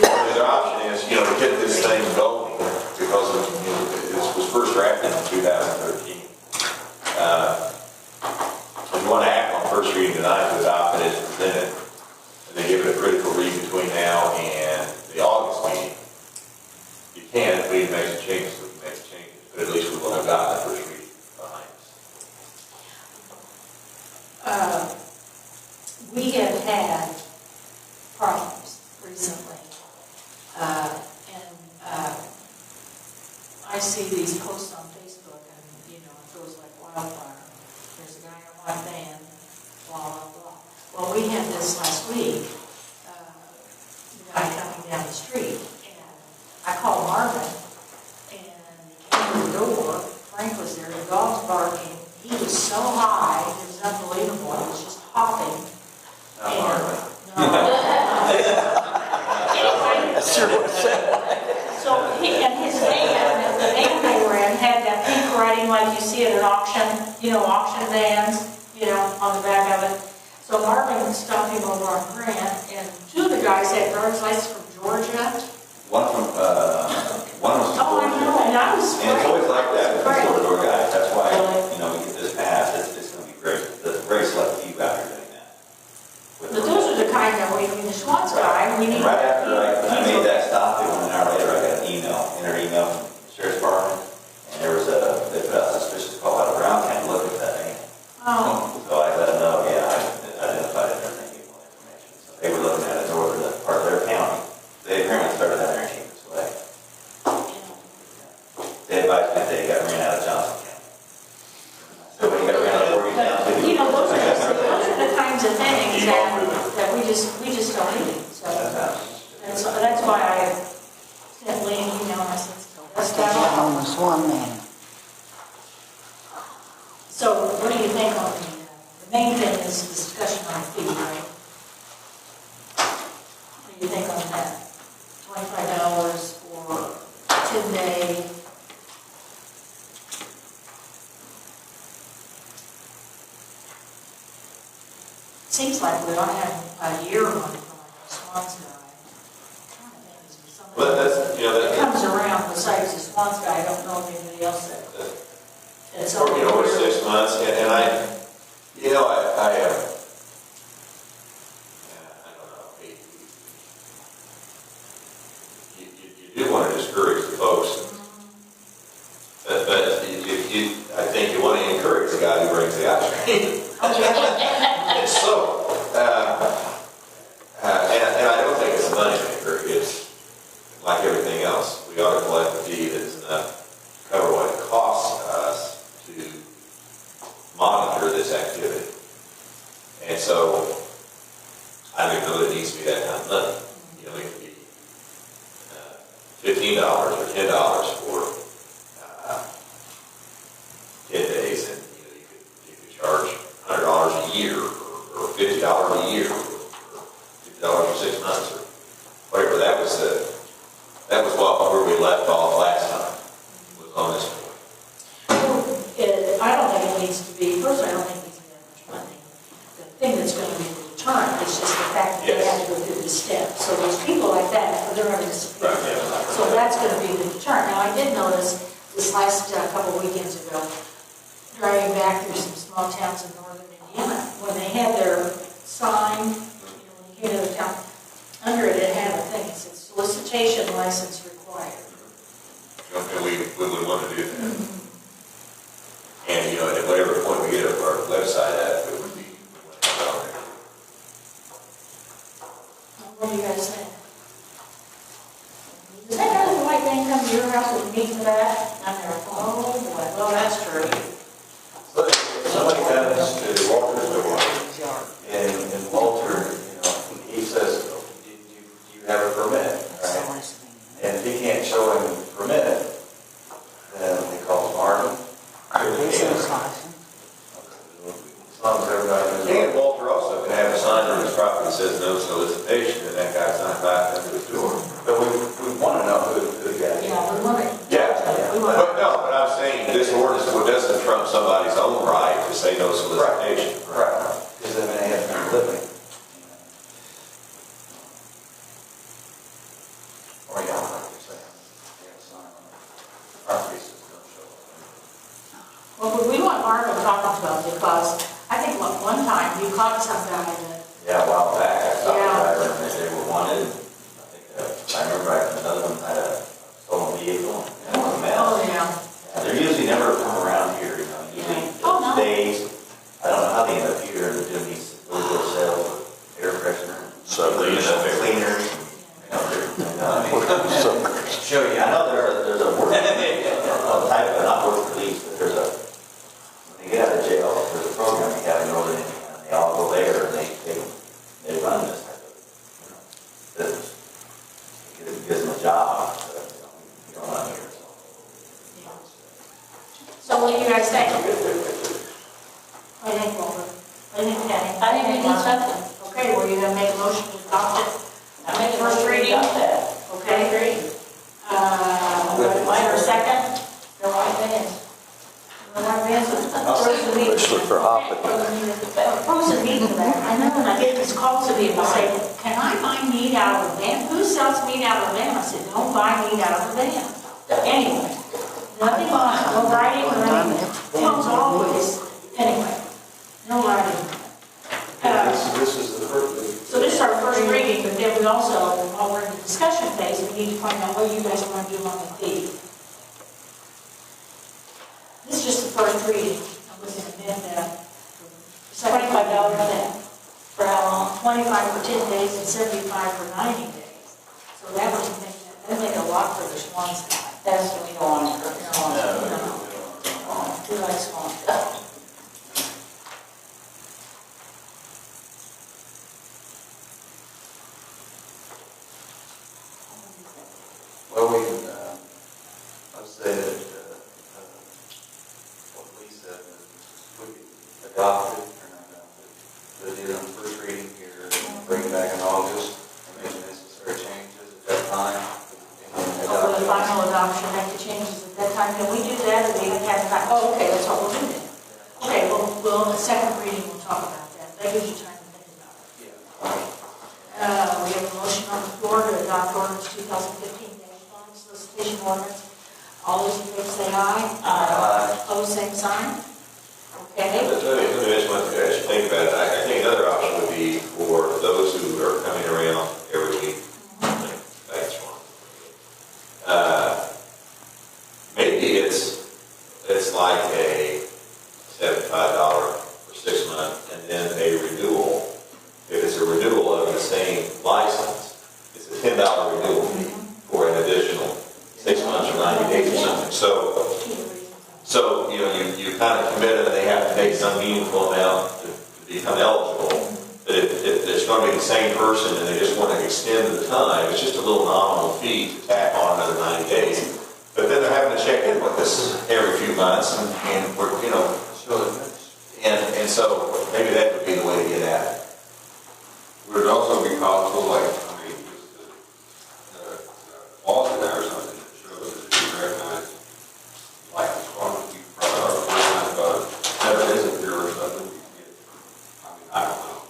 The other option is, to get this thing going, because this was first drafted in 2013. If you want to act on first reading tonight to adopt it as presented, and then give it a critical read between now and the August meeting, you can, if we need to make some changes, we can make some changes, but at least we will have gotten the first reading behind us. We have had problems recently, and I see these posts on Facebook, and it goes like wildfire. There's a guy in a white van, blah blah blah. Well, we had this last week. The guy coming down the street, and I called Marvin, and he came to the door. Frank was there. The dog's barking. He was so high, it was unbelievable. He was just hopping. So he and his van, the van they were in, had that pink writing like you see at an auction, auction vans, on the back of it. So Marvin stopped him over on Grant, and two of the guys had driver's license from Georgia. One was from Oh, I know, and I was And it's always like that with the Right. door guys. That's why, Really? we get this passed. It's going to be great. There's a very select few out here doing that. But those are the kind that the Schwartz guy, we need. And right after I made that stop, it 1 hour later, I got an email from the Sheriff's Department, and they put out a suspicious call out of Brown County looking at that name. Oh, So I let them know, I identified it and everything, gave them information. So they were looking at it over the part of their county. They apparently started that there and came this way. They advised me that they got ran out of Johnson County. So when you got ran out of Morgantown, those are the kinds of things that we just don't need. So, and so that's why I sent Lee an email, and I said, that's that all. Almost one man. So what do you think on the main thing is discussion on fee, right? What do you think on that? $25 for 10-day. Seems like we ought to have a year one for like a Swans guy. I'm trying to think, is there somebody But that's, that comes around besides the Swans guy? I don't know of anybody else that. It's over over here. 6 months, and I don't know. You do want to discourage the folks, but I think you want to encourage the guy who brings the ice cream. So, and I don't think it's a money maker. It's like everything else. We ought to collect a fee that's enough to cover what it costs us to monitor this activity. And so, I don't know that it needs to be that kind of money. It could be $15 or $10 for 10 days, and you could charge $100 a year, or $50 a year, or $50 for 6 months, or whatever. That was where we left off last time, was on this point. I don't think it needs to be, first I don't think it needs to be that much money. The thing that's going to be the deterrent is just the fact that they have to go through this step. So there's people like that, they're going to disappear. Right, yeah. So that's going to be the deterrent. Now, I did notice this last couple weekends ago, driving back through some small towns in northern Indiana, when they had their sign, when you came to the town, under it, it had a thing, it said solicitation license required. And we would want to do that. And, at whatever point we get up our website at, it would be, What do you guys think? anything come to your house that we need for that? None there. Oh, boy, well, that's true. But if somebody comes to Walter's door, and Walter, he says, do you have a permit, right? And if he can't show him the permit, then he calls Marvin. As long as everybody knows. And Walter also can have a sign on his property that says no solicitation, and that guy's not back under his door. But we want to know who the guy is. Yeah, we want it. Yeah, We want but no, but I'm saying this ordinance doesn't trump somebody's own right to say no solicitation. Right, because then they have to be living. Or like you're saying, they have a sign on the property says don't show up. Well, we want Marvin talking to us because I think one time you caught some guy that, Yeah, a while back, I saw Yeah. the driver and they were wanted. I remember another one had a stolen vehicle and it was a mess. oh, yeah. Yeah, they're usually never from around here, usually Oh, no. days. I don't know how they end up here, they're doing these little sales with air freshener. So they end up Cleaners. Show you, I know there's a work, type of, not work release, but there's a, when they get out of jail, there's a program you have in Northern Indiana, and they all go there and they run this type of business. It gives them a job, but you don't want to hear it. So what do you guys think? I think, Walter. I think, Kenny. I think we need something. Okay, well, you're gonna make a motion to adopt it? I make a First motion to reading? adopt that. Okay. Mine or second? No white vans. No more advances. Frozen meat. Especially for hopping. Frozen meat for that. I know when I get these calls to people say, can I buy meat out of a van? Who sells meat out of a van? I said, don't buy meat out of a van. Anyway, nothing on, no writing or anything. Tom's always, anyway, no writing. This is the first. So this is our first reading, but then we also, while we're in the discussion phase, we need to find out what you guys want to do on the fee. This is just the first reading. I'm going to amend that. $25 then. For how long? 25 for 10 days and 75 for 90 days. So that would make a lot for the Swan side. That's what we don't want for Swan. We like Swan stuff. Well, let's say that, what Lee said, we adopted, or not adopted, but did on first reading here, bring it back in August, and make the necessary changes at that time. And then For adopt the it. final adoption, make the changes at that time. Can we do that, or we have time? Oh, okay, that's what we'll do then. Okay, well, the second reading, we'll talk about that. That gives you time to think about it. Yeah. We have a motion on the floor to adopt ordinance 2015-1, solicitation ordinance. All those in favor say aye. Aye. Opposed, same sign. Okay. Let me mention one thing I should think about it. I think another option would be for those who are coming around every week. That's one. Maybe it's like a $75 for 6 months and then a renewal. If it's a renewal of the same license, it's a $10 renewal fee for an additional 6 months or 90 days or something. So you kind of commit it, and they have to pay some meaningful amount to become eligible. But if it's going to be the same person and they just want to extend the time, it's just a little nominal fee to tack on another 90 days. But then they're having to check in with us every few months, and we're, and so maybe that would be the way to get at it. Would it also be possible, like, just clause in there or something that shows that you recognize, like, as long as you probably are recognize about it, never isn't there or something, you get, I don't know.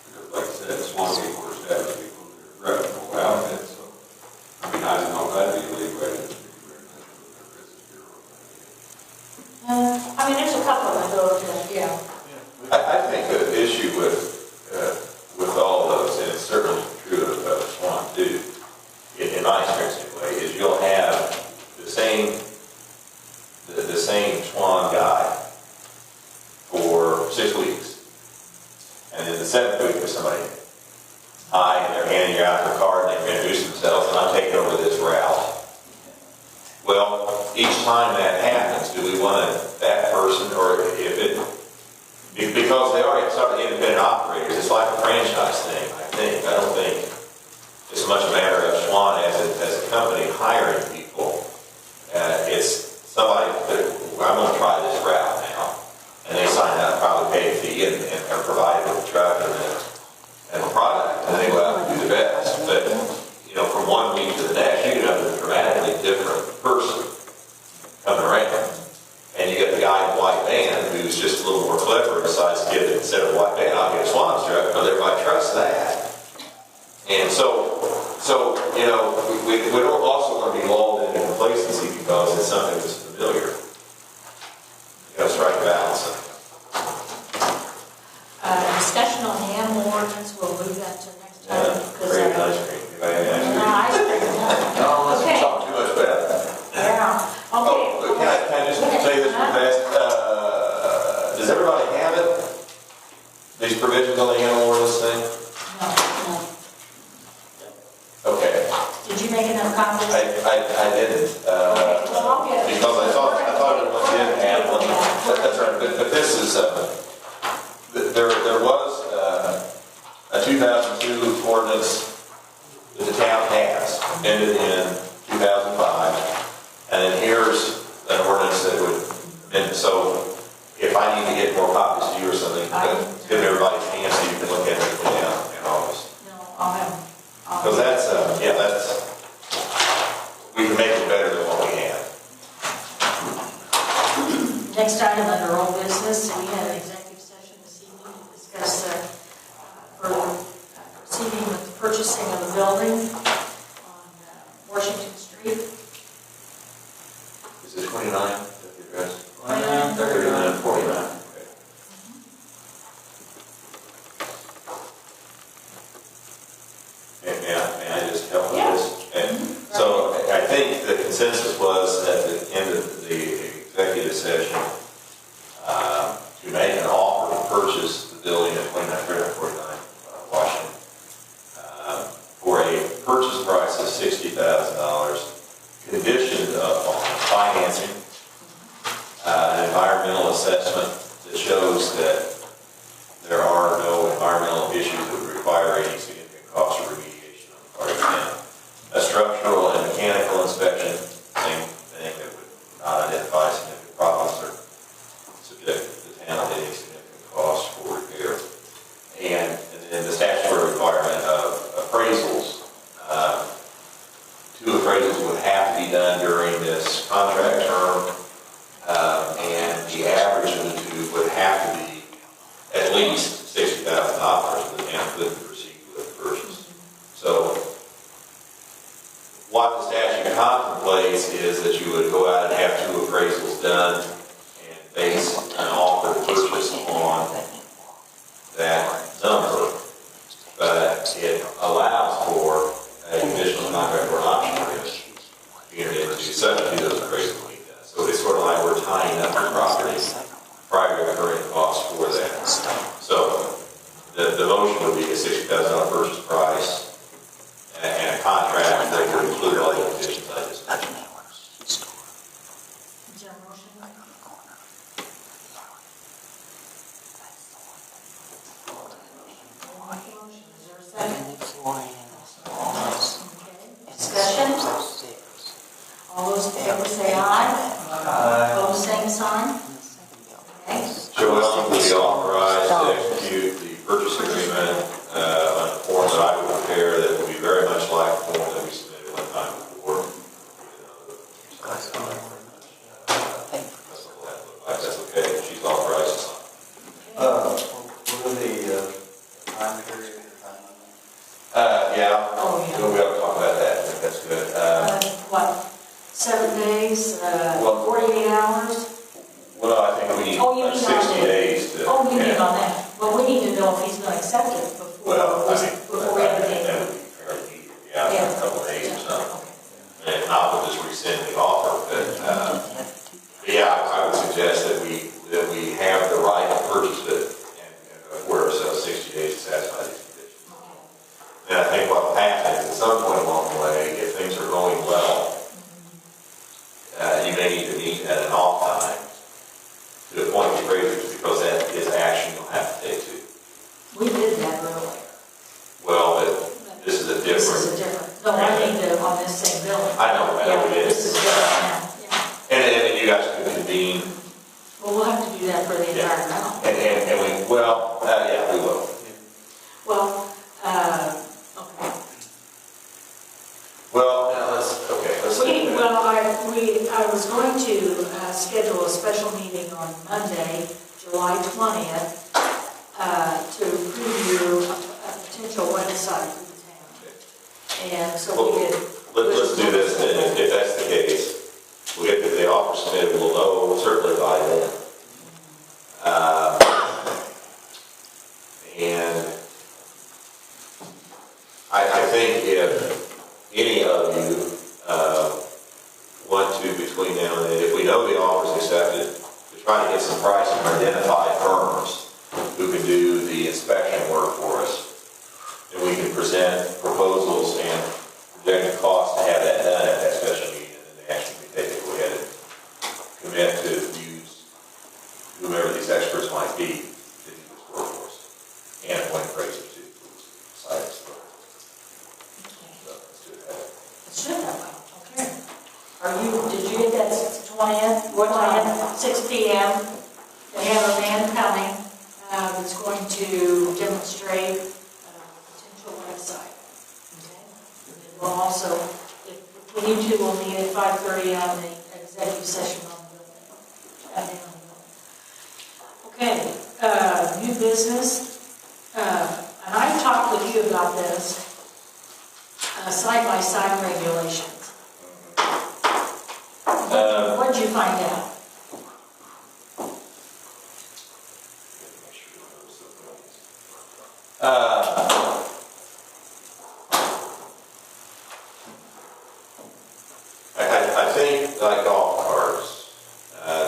Because like I said, Swan people are established people that are reputable outfits, so, I don't know if that'd be a legal way to be recognized with their business bureau. There's a couple of those, yeah. I think the issue with all those, and it's certainly true of Swan too, in my experience anyway, is you'll have the same Swan guy for 6 weeks, and then the 7th week there's somebody, hi, and they're handing you out their card and they introduce themselves, and I'm taking over this route, company hiring people, it's somebody that, I'm going to try this route now. And they sign up, probably pay a fee, and are provided with a truck and a product, and they go out and do the best. But, you know, from one week to the next, you can have a dramatically different person coming around. And you get the guy in the white van who's just a little more clever and decides to get it, instead of a white van, I'll get a Swan's truck, because everybody trusts that. And so you know, we don't also want to be lulled into complacency because it's something that's familiar. You got to strike a balance. Discussion on the animal ordinance, we'll move that to next time. Great ice cream. Ice cream. No, let's Okay. talk too much about it. Yeah. Okay. Oh, can I just tell you this real fast? Does everybody have it? These provisions on the animal ordinance thing? No. Okay. Did you make enough copies? I didn't. Okay, well, I'll get it. Because I thought everyone did have one. That's right. But this is, there was a 2002 ordinance that the town has, ended in 2005. And then here's an ordinance that would, and so if I need to get more copies to you or something, give everybody a chance so you can look at it in August. No, I'll have. Because that's, we can make it better than what we had. Next item under old business, we had an executive session this evening to discuss further proceeding with the purchasing of a building on Washington Street. Is it 29? Is that the address? 29, 39, 49. Okay. May I just help with this? And so I think the consensus was at the end of the executive session to make an offer to purchase the building at 2949 Washington for a purchase price of $60,000, conditioned upon financing, an environmental assessment that shows that there are no environmental issues that would require any significant cost or remediation on the part of the town. A structural and mechanical inspection, same thing, that would not identify significant problems or subject the town to any significant cost for repair. And then the statutory requirement of appraisals. Two appraisals would have to be done during this contract term, and the average of the two would have to be at least $60,000 for the town could proceed with the purchase. So what the statute contemplates is that you would go out and have two appraisals done and base an offer to purchase on that number, but it allows for a conditional contract or an option agreement to subject to those appraisals being done. So it's sort of like we're tying up the property prior to incurring costs for that. So the motion would be a $60,000 purchase price and a contract that would include all the conditions I just mentioned. Is there a motion? Is there a second? Okay. Discussion? All those in favor say aye. Opposed, same sign. Okay. Joel will be authorized to execute the purchase agreement on a form that I would prepare that would be very much like the form that we submitted one time before. That's okay. She's authorized to sign. What are the time period? Yeah. Oh, yeah. We'll be able to talk about that. I think that's good. What, 7 days, Well- 48 hours? Well, I think we need Oh, you mean 60 on the- days to. Oh, you mean yeah. on that? Well, we need to know if he's going to accept it before, Well, I mean, before we have a date. that would be fairly immediate. Yeah, Yeah. a couple of days or something. Okay. And not with just rescind the offer, but yeah, I would suggest that we have the right to purchase it and afford ourselves 60 days to satisfy these conditions. And I think what will happen is at some point along the way, if things are going well, you may need to meet at an off time to appoint the appraisers, because that is action you'll have to take too. We did that earlier. Well, but this is a This is a different. different, no, I mean, on this same building. I know we did. This is different now, yeah. And you guys could convene, Well, we'll have to do that for the Yeah. environmental. and we, well, yeah, we will. Well, okay. Well, now let's. I was going to schedule a special meeting on Monday, July 20th, to preview a potential website for the town. And so we could. Let's do this, and if that's the case, we'll get the offer submitted, we'll know certainly by then. And I think if any of you want to, between now and then, if we know the offer is accepted, to try to get some pricing or identify firms who can do the inspection work for us, and we can present proposals and project the cost to have that done at that special meeting, and then they actually take it, go ahead and commit to use whomever these experts might be to do this work for us, and appoint appraisers to site us. So let's do that. It should have, okay. Did you get that 20th? What time? 6 p.m. They have a man coming that's going to demonstrate a potential website. Okay? And then we'll also, if we need to, we'll meet at 5:30 on the executive session on the building. Okay, new business. And I talked with you about this, side-by-side regulations. What did you find out? I think, like golf carts,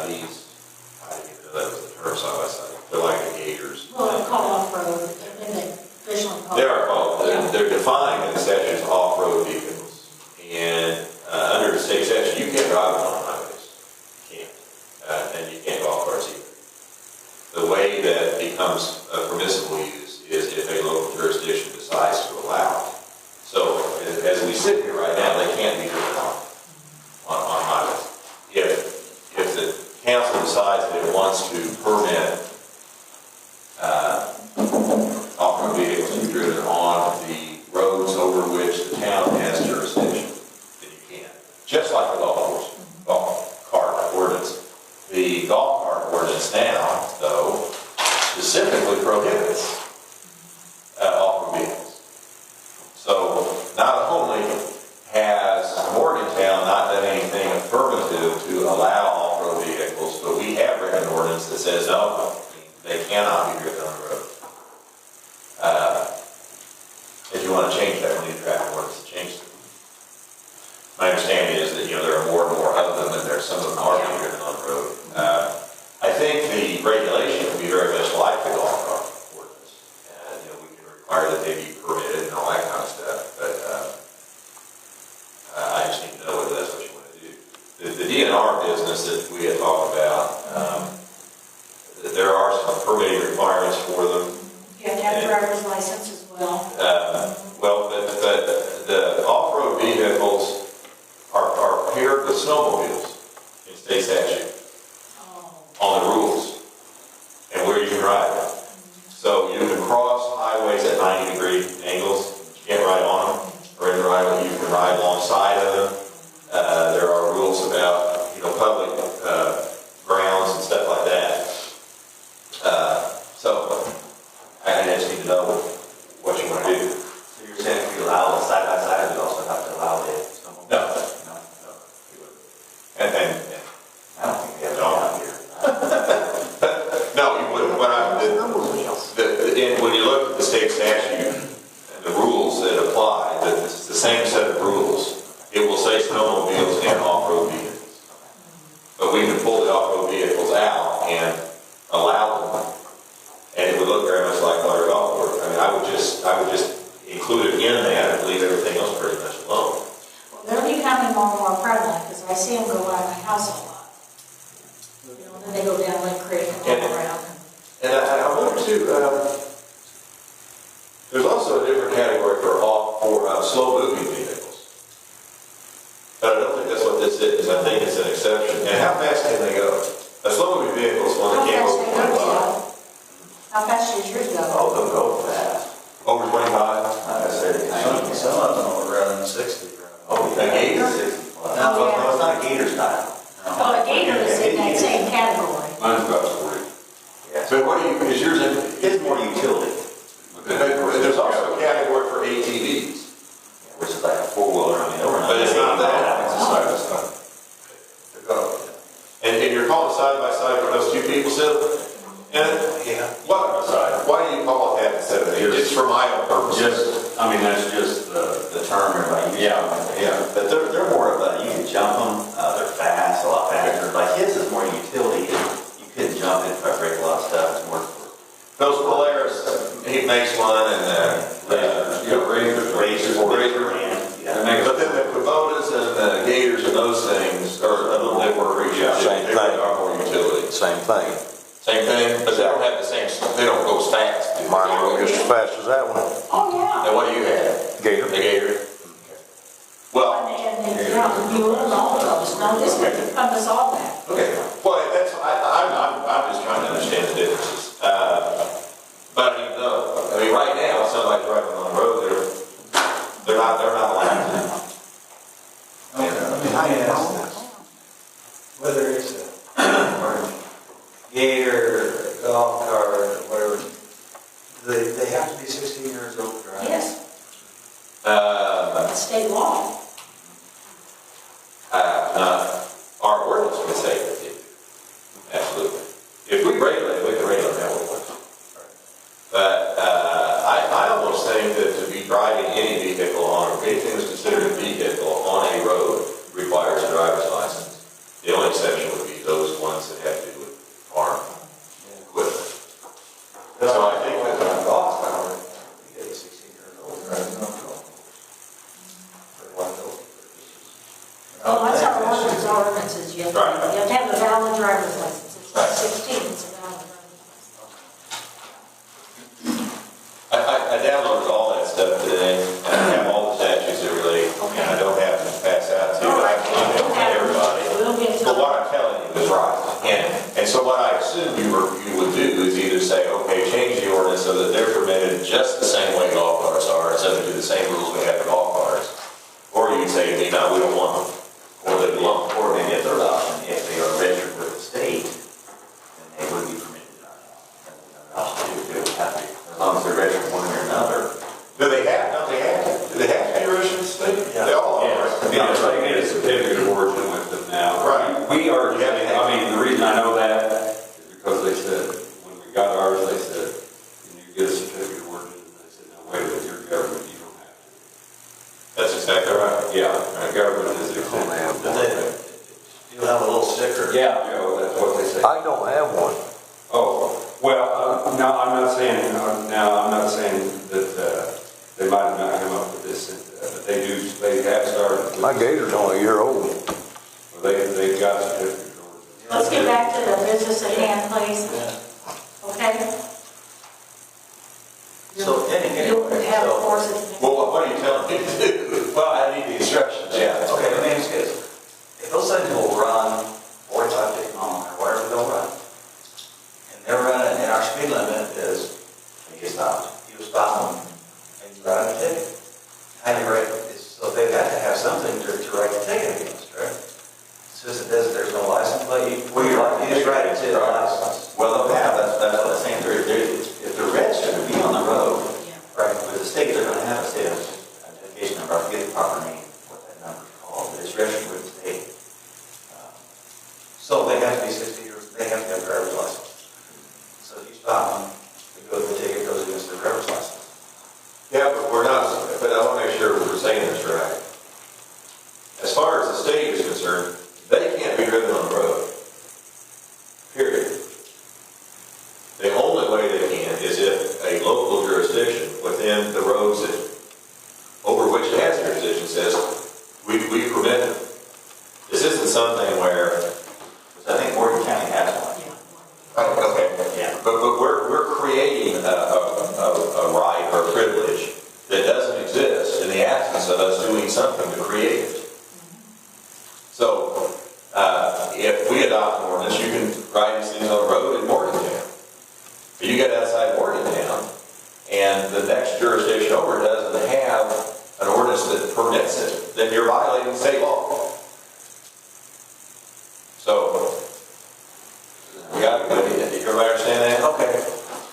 these, I didn't even know that was the term side by side, they're like the gators. Well, they're called off-road, and they officially call. They are called, Yeah. they're defined in the statute as off-road vehicles. And under the state statute, you can't drive them on highways. You can't. And you can't golf carts either. The way that becomes permissible use is if a local jurisdiction decides to allow it. So as we sit here right now, they can't be driven on highways. If the council decides that it wants to permit off-road vehicles to be driven on the roads over which the town has jurisdiction, then you can. Just like the golf cart ordinance. The golf cart ordinance now, though, specifically prohibits off-road vehicles. So not only has Morgantown not done anything affirmative to allow off-road vehicles, but we have written an ordinance that says no, they cannot be driven on the road. If you want to change that, we need to draft an ordinance to change it. My understanding is that, there are more and more of them, and some of them are being driven on the road. I think the regulation would be very much like the golf cart ordinance. We can require that they be permitted and all that kind of stuff, but I just need to know whether that's what you want to do. The DNR business that we had talked about, there are some permitting requirements for them. You have to have a driver's license as well. But the off-road vehicles are paired with snowmobiles in state statute on the rules and where you can ride. So you can cross highways at 90-degree angles. You can't ride on them or in the right way. You can ride alongside of them. There are rules about public grounds and stuff like that. So I just need to know what you want to do. So you're saying if you allow the side-by-side, you also have to allow the snowmobile? No. You wouldn't. And I don't think we have it out here. no, you wouldn't. When you look at the state statute and the rules that apply, it's the same set of rules. It will say snowmobiles and off-road vehicles. But we can pull the off-road vehicles out and allow them, and it would look very much like motor golf course. I mean, I would just include it in that and leave everything else pretty much alone. Well, they're becoming more and more prevalent, because I see them go by my house a lot. And then they go down Lake Creek and walk around. And I wonder too, there's also a different category for slow moving vehicles. But this is. I think it's an exception. And how fast can they go? A slow moving vehicle is one How that can't fast go they over go, 25. Joe? How fast does yours go? Oh, they'll go fast. Over 25? Like I said, Some of them are running 60. oh, A Gator? 60 plus. Oh, No, yeah. it's not a Gator style. Oh, a Gator is in that same category. Mine's about 40. Yeah. But what do you, is yours in? It's more utility, But there's also a category for ATVs. which is like a four-wheeler, I mean, they're not. But it's not that. It's a side by side. And you're calling side by side for those two people still? And Yeah. what, why do you call it that instead of eight? It's for my own purposes. Just, I mean, that's just The term, everybody uses. yeah. But they're more of a, you can jump them, they're fast, a lot faster. Like his is more utility, you couldn't jump it, I break a lot of stuff, it's more for. Those Polaris, he makes one and, Razors. Yeah. But then the Kubotas and the Gators and those things are a little bit more creatures. Same They thing. are more utility. Same thing. Same thing, but they don't have the same, they don't go as fast. do they? Mine will go just as fast as that one. Oh, yeah. And what do you have? Gator. The Gator? Well, And you own all of those. No, this could encompass all that. okay, well, that's, I'm just trying to understand the differences. But I mean, no, I mean, right now, if somebody's driving on the road, they're not allowed to. Okay, let me ask this. Whether it's a Gator, golf cart, or whatever, they have to be 16 years old, right? Yes, state law. Our ordinance would say that too. Absolutely. If we regulate, we can regulate that one. But I almost think that to be driving any vehicle on, or anything that's considered a vehicle on a road requires a driver's license. The only exception would be those ones that have to do with farm equipment. So I think that a golf cart, you get 16 years old, driving on a golf course. For one of those purposes. Oh, that's our ordinances. You have to have a valid driver's license. It's not 16, it's a valid driver's license. I downloaded all that stuff today, and I have all the statutes that relate, and I don't have to pass out to you, but I have email to everybody. We'll get to But what I'm telling you is right. And so what I assume you would do is either say, okay, change the ordinance so that they're permitted just the same way golf carts are, and subject to the same rules we have for golf carts. Or you'd say to me, no, we don't want them. Or they belong. Or maybe a third option, if they are registered with the state, then they would be permitted. They would have to, as long as they're registered one way or another. Do they have to be registered in the state? Yeah. They all are. To be honest, they get a certificate of origin with them now. Right. We are, I mean, the reason I know that is because they said, when we got ours, they said, can you get a certificate of origin? And they said, no, wait a minute, you're government, you don't have to. That's exactly right. Yeah, the government is exempt. But you'll have a little sticker. Yeah, Joe, that's what they say. I don't have one. Oh, well, no, I'm not saying that they might have not come up with this, but they have started. with- My Gator's only a year old. Well, they've got certificate of origin. Let's get back to the business at hand, please. Okay? So You'll anyway, have so, courses. next- Well, what are you telling me to do? Well, I need the instructions. yeah, okay, let me ask you this. If those things will run 45, 50 miles an hour, whatever they'll run, and they're running, and our speed limit is, you stop them, and you write a ticket. How do you write it? So they've got to have something to write the ticket against, right? Since it does, there's no license plate, you just write it to the license. Well, they'll have, that's what I'm saying, if they're registered to be on the road, Yeah. right, with the state, they're gonna have a state identification number, I forget the proper name, what that number's called, but it's registered with the state. So they have to be 60 years, they have to have a driver's license. So if you stop them, the ticket goes against their driver's license. Yeah, but we're not, but I want to make sure we're saying this right. As far as the state is concerned, they can't be driven on the road. Period. The only way they can is if a local jurisdiction within the roads that, over which it has jurisdiction says, we permit it. This isn't something where, I think Morgan County has one. okay, Yeah. but we're creating a right or a privilege that doesn't exist in the absence of us doing something to create it. So adopt an ordinance, you can ride these things on the road in Morgantown. But you get outside Morgantown, and the next jurisdiction over doesn't have an ordinance that permits it, then you're violating state law. So, we got to, everybody understand that? Okay.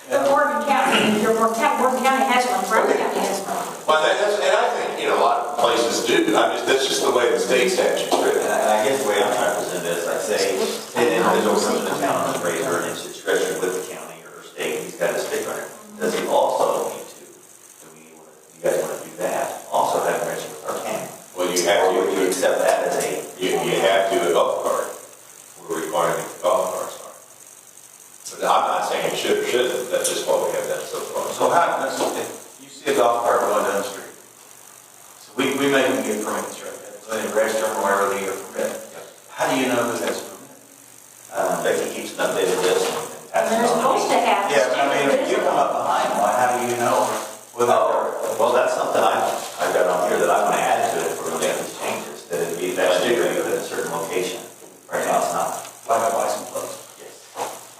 But Morgan County, Morgan County has one, Brown County has one. Well, and I think, a lot of places do. That's just the way the state statute's written. And I guess the way I'm trying to present this, like say an individual comes to the town and raises ordinance discretion with the county or state, he's got a stick on it. Does he also need to? You guys want to do that? Also have mention with our county? Well, you have to. Or would you accept that as a? You have to a golf cart. We're requiring a golf cart. But I'm not saying it should or shouldn't. That's just what we have done so far. So how, if you see a golf cart going down the street, so we make them get permits, right? So they register them wherever they get a permit. How do you know who has a permit? Becky keeps an updated list. And they're supposed to have. Yeah, but I mean, if you come up behind one, how do you know without? Well, that's something I've got on here that I want to add to it for when we have these changes, that it'd be best to do it at a certain location. Right now, it's not. Like a license plate. Yes.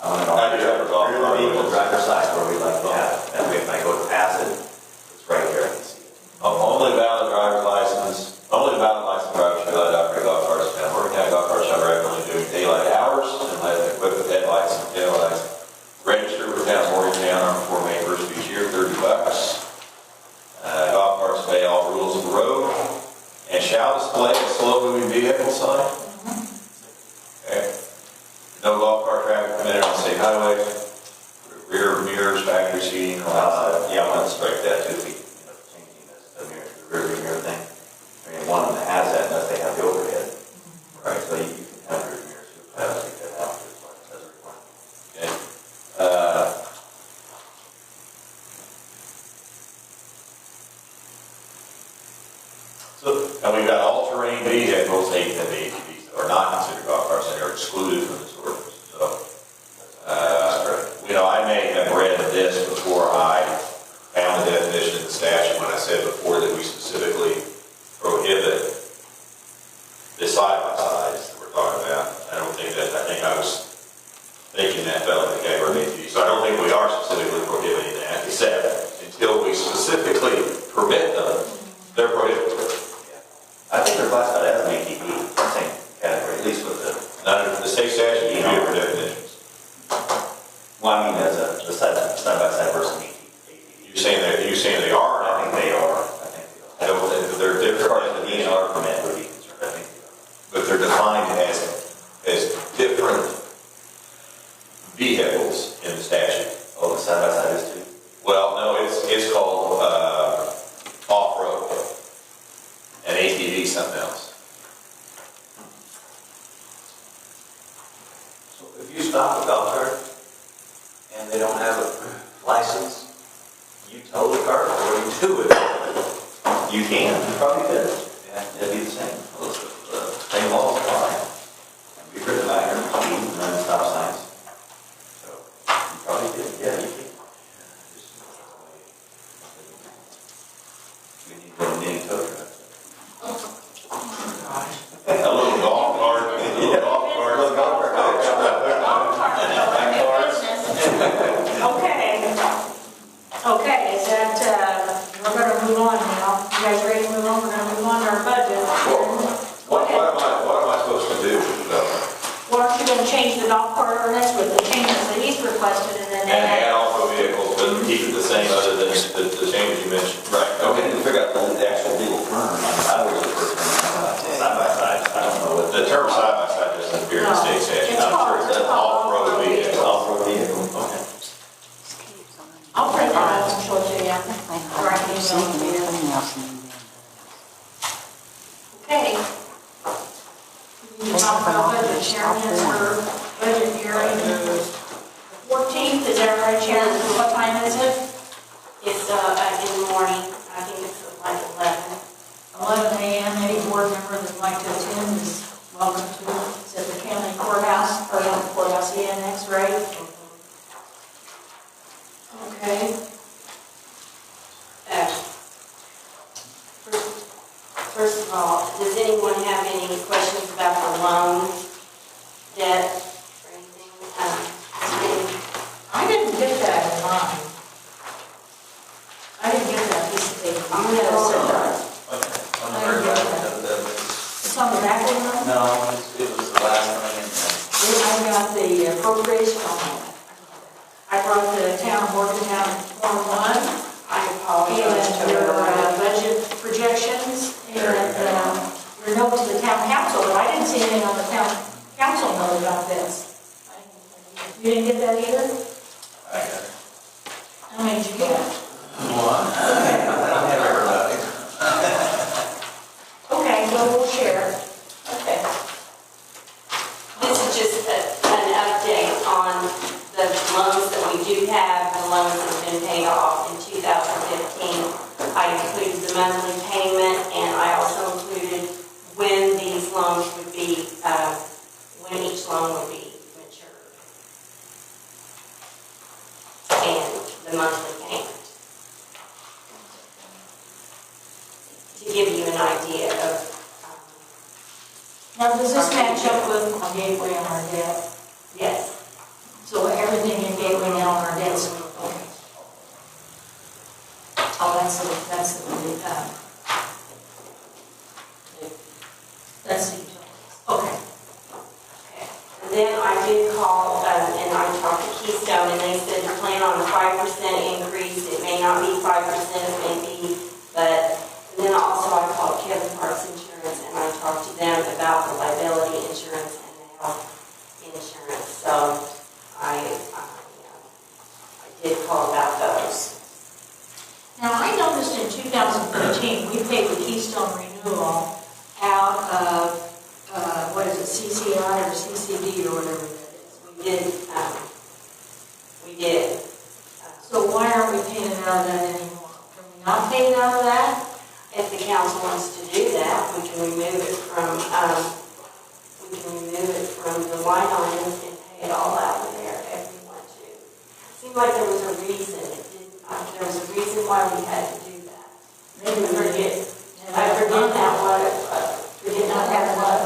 I want it on I do have a golf rear cart. vehicle driver's side where we like to have it. That way, if I go to pass it, it's right here, I can see it. Only valid driver's license drivers should allowed to operate golf carts. Now, Morgantown golf carts are regularly doing daylight hours and let it equip with headlights and taillights. Register with town of Morgantown on 4 May 1st of each year, $30. Golf carts obey all rules of the road and shall display a slow-moving vehicle sign. Okay. No golf cart traffic permitted on state highways. Rear mirrors, factory seating, all that stuff. Yeah, I want to strike that too, changing the rear view mirror thing. I mean, one of them has that unless they have the overhead. Right, so you can have rear mirrors, you can take that out, just like it says required. Okay. And we've got all-terrain vehicles, ATVs, that are not considered golf carts, and are excluded from this ordinance. So, I may have read this before I found the definition in the statute when I said before that we specifically prohibit the side-by-sides that we're talking about. I think I was thinking that fell in the category of ATV. So I don't think we are specifically prohibiting that, except until we specifically permit them, they're prohibited. I think they're classified as an ATV, same category, at least with the, None of the state statute, you have definitions. well, I mean, as a side-by-side versus an ATV. You're saying they are? I think they are. I don't think they're As far different, as the DNR permit would be concerned, I think they are. but they're defined as different vehicles in the statute. Oh, the side-by-side is too? Well, no, it's called off-road. An ATV, something else. So if you stop a golf cart and they don't have a license, you tow the cart, or what do you do with it? You can, you probably could. Yeah. It'd be the same. Same laws apply. And we put it back here, speed, and then stop signs. So, you probably could, yeah, you could. We need a little mini tow truck. A little golf cart, a little golf cart. Little golf cart. Okay, is that, we're gonna move on now. You guys ready to move on? We're gonna move on to our budget. What am I supposed to do? Well, aren't you gonna change the golf cart ordinance with the changes that he's requested and then And add? add off-road vehicles, but keep it the same other than the changes you mentioned. Right, Okay, okay. to figure out the actual legal term, I was the first one, side-by-side, I don't know what. The term side-by-side doesn't appear in the state statute. It's I'm sure called- it says off-road vehicle. Off-road vehicle, okay. I'll print that out and show it to you. Or I can email it to you. Okay. We talk about budget, Sharon, it's her budget hearing. The 14th, is that right, Sharon? What time is it? It's, in the morning, I think it's like 11. 11 a.m. Any board member that'd like to attend is welcome to. It's at the county courthouse, or not the courthouse, the annex, right? Okay. First of all, does anyone have any questions about the loan debt the back of them? No, it was the last thing in there. I got the appropriation on that. I brought the town of Morgantown Form 1. I apologize And to your everyone. budget projections and your note to the town council, but I didn't see anything on the town council note about this. You didn't get that either? I got it. How many did you get? One. I don't have everybody. Okay, well, we'll share. Okay. This is just an update on the loans that we do have, the loans that have been paid off in 2015. I included the monthly payment, and I also included when these loans would be, when each loan would be matured. And the monthly payment. To give you an idea of, Now, does this match up with our gateway on our debt? yes. So everything in gateway now on our debts, okay. Oh, that's the, that's the, okay. Okay. And then I did call, and I talked to Keystone, and they said to plan on a 5% increase. It may not be 5%, it may be, but, and then also I called Kevin Parks Insurance, and I talked to them about the liability insurance and the health insurance. So I did call about those. Now, I noticed in 2013, we paid the Keystone renewal out of, what is it, CCI or CCD or whatever that is. We did. So why aren't we paying it out of that anymore? Can we not pay it out of that? If the council wants to do that, we can remove it from, the line items and pay it all out of there if we want to. It seemed like there was a reason, there was a reason why we had to do that. Maybe we forget. I forget that what it was. We did not have what.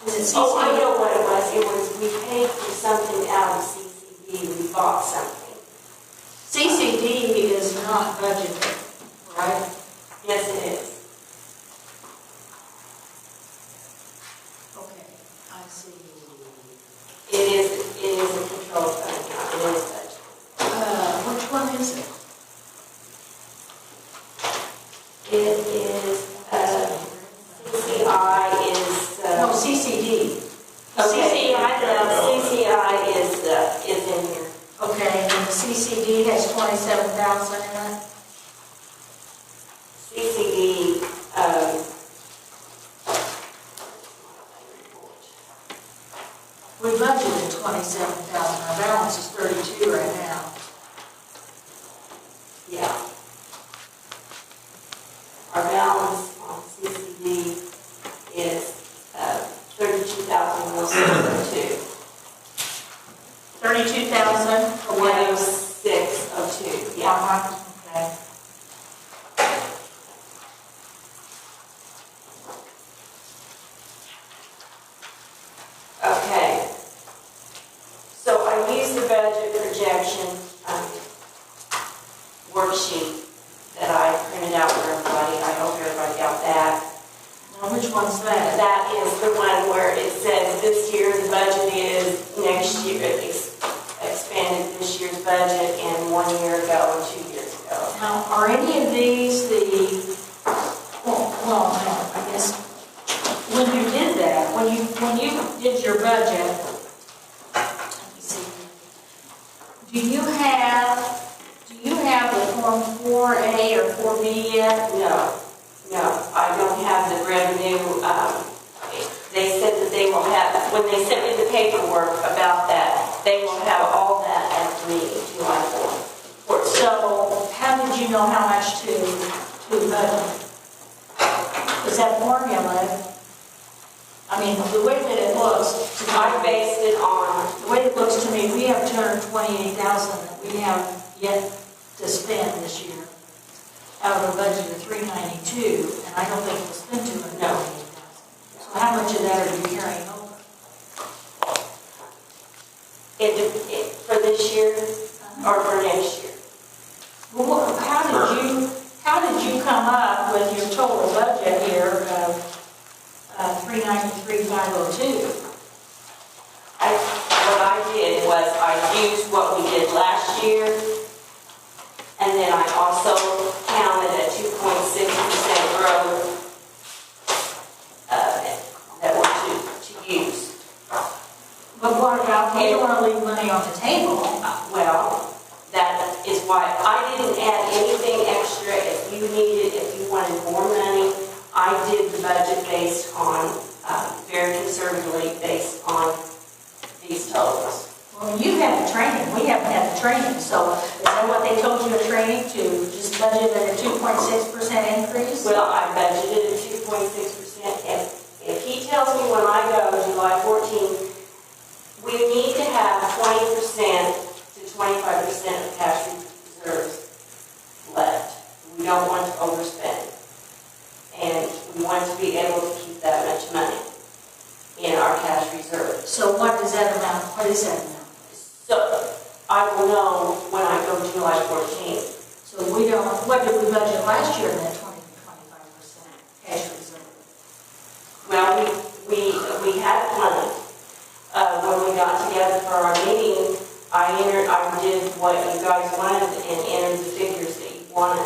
Is it Oh, I CCD? know what it was. It was, we paid for something out of CCD. We bought something. CCD is not budgeted, right? Yes, it is. Okay, I see. It is a control fund account. It is budgeted. Which one is it? It is, CCI is, No, CCD. okay, CCI, CCI is in here. okay, and the CCD has 27,000 in it? CCD, We budgeted 27,000, our balance is 32 right now. yeah. Our balance on CCD is 32,102. 32,000 for what? 10602, yeah. Okay. Okay. So I used the budget projection worksheet that I printed out for everybody. I hope everybody got that. Now, which one's that? That is the one where it says this year the budget is, next year it expanded this year's budget, and 1 year ago and 2 years ago. Now, are any of these well, no, I guess, when you did that, when you did your budget, let me see, do you have the Form 4A or 4B yet? No, I don't have the revenue. They said that they will have, when they sent me the paperwork about that, they will have all that at the meeting, July 4th. So, how did you know how much to budget? Is that formula? I mean, the way that it looks, I based it on, the way it looks to me, we have 228,000 that we have yet to spend this year out of a budget of 392, and I don't think we'll spend 228,000. So how much of that are you carrying over? for this year or for next year. Well, how did you come up with your total budget here of $393,502. What I did was I used what we did last year, and then I also counted a 2.6% growth that we're to use. But what about, you don't want to leave money on the table? Well, that is why I didn't add anything extra. If you needed, if you wanted more money, I did the budget based on, very conservatively based on these totals. Well, you had the training, we haven't had the training, so is that what they told you at training, to just budget at a 2.6% increase? Well, I budgeted at 2.6%. If he tells me when I go July 14th, we need to have 20% to 25% of cash reserves left. We don't want to overspend. And we want to be able to keep that much money in our cash reserves. So what does that amount, what is that amount? So I will know when I go July 14th. So we don't, what did we budget last year in that 20 to 25% cash reserve? Well, we had plenty. When we got together for our meeting, I did what you guys wanted and entered the figures that you wanted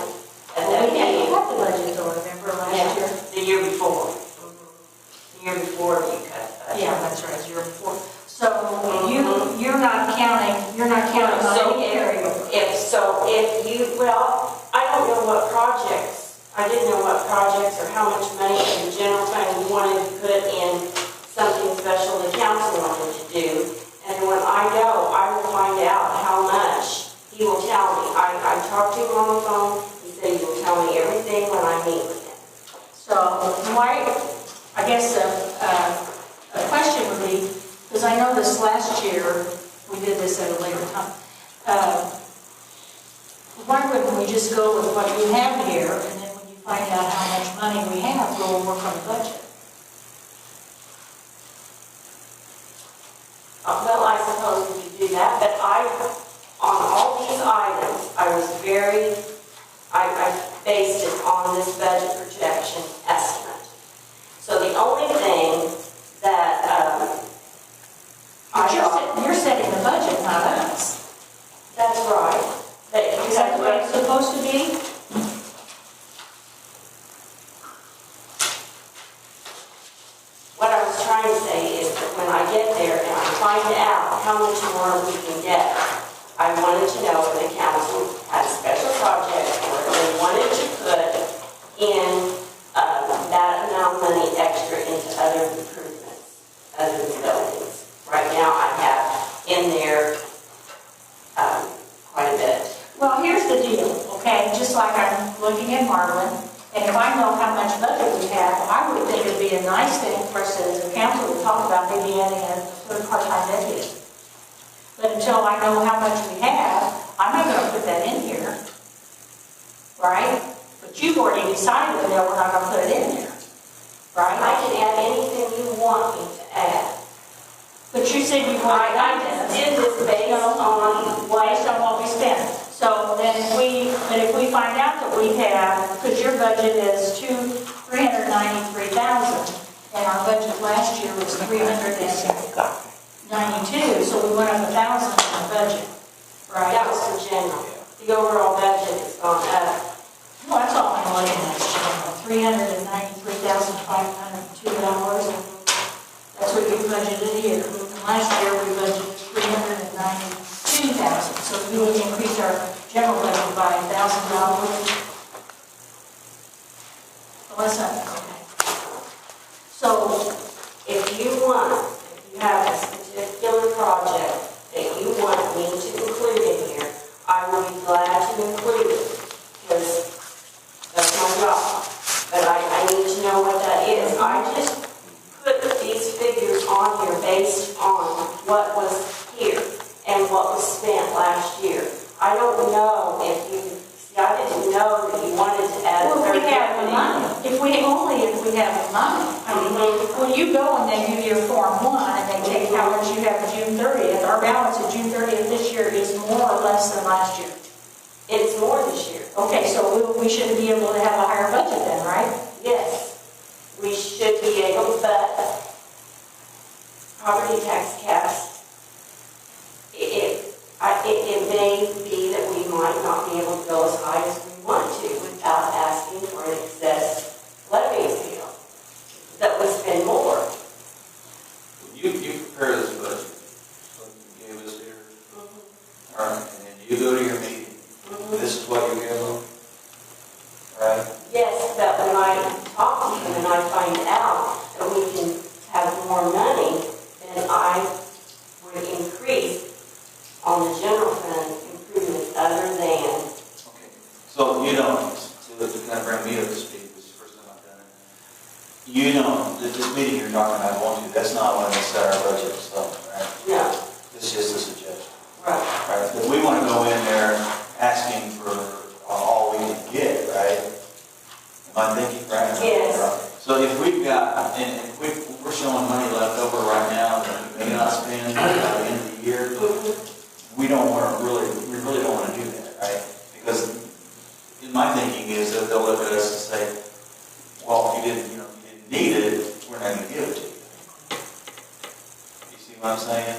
at that We had meeting. cut the budget though, remember last year? The year before. The year before you cut the budget. Yeah, that's right, year before. So you're not counting on any carryover. I don't know what projects, I didn't know what projects or how much money in the general fund you wanted to put in something special the council wanted to do. And when I go, I will find out how much. He will tell me. I talked to him on the phone. He said he will tell me everything when I meet with him. So why, I guess a question would be, because I know this last year, we did this at a later time, why wouldn't we just go with what you have here, and then when you find out how much money we have, we'll work on the budget? Well, I suppose we could do that, but on all these items, I based it on this budget projection estimate. So the only thing that You're setting the budget, not us. that's right. Is that the way it's supposed to be? What I was trying to say is that when I get there and I find out how much more we can get, I wanted to know if the council had a special project or if they wanted to put in that amount of money extra into other improvements, other than buildings. Right now, I have in there quite a bit. Well, here's the deal, okay? Just like I'm looking at Marlin, and if I know how much budget we have, I would think it'd be a nice thing for us as a council to talk about maybe adding a third part-time deputy. But until I know how much we have, I'm not gonna put that in here, right? But you've already decided that we're not gonna put it in there, right? I can add anything you want me to add. But you said you wanted I did this based on what we spent. So then if we find out that we have, because your budget is $393,000, and our budget last year was $392, so we went up $1,000 in the budget, right? That was for general. The overall budget has gone up. Well, that's all I'm looking at, $393,502. That's what you budgeted here. And last year we budgeted $392,000, so we would increase our general budget by $1,000. Well, that's not, okay. So, If you have a particular project that you want me to include in here, I will be glad to include it, because that's my job. But I need to know what that is. I just put these figures on here based on what was here and what was spent last year. I don't know if you, see, I didn't know that you wanted to add a well, third if we have the deputy. money, if we have the money. I mean, when you go and they give you a Form 1 and they take how much you have June 30th, our balance at June 30th this year is more or less than last year. It's more this year. Okay, so we should be able to have a higher budget then, right? Yes, we should be able, but property tax caps, it may be that we might not be able to go as high as we want to without asking for an excess levy appeal, that we spend more. You prepare this budget, what you gave us here, all right, and then you go to your meeting, this is what you give them, right? Yes, but when I talk to him and I find out that we can have more money, then I would increase on the general fund improvements other than. Okay, so you don't, so to kind of bring me up to speed, this is the first time I've done it. You don't, this meeting you're talking about going to, that's not when we set our budget and stuff, right? No. It's just a suggestion. Right. Right, but we want to go in there asking for all we can get, right? Am I thinking right? Yes. So if we've got, and if we're showing money left over right now that we may not spend by the end of the year, we don't want to really don't want to do that, right? Because in my thinking is that they'll look at us and say, well, if you didn't need it, we're not going to give it to you. You see what I'm saying?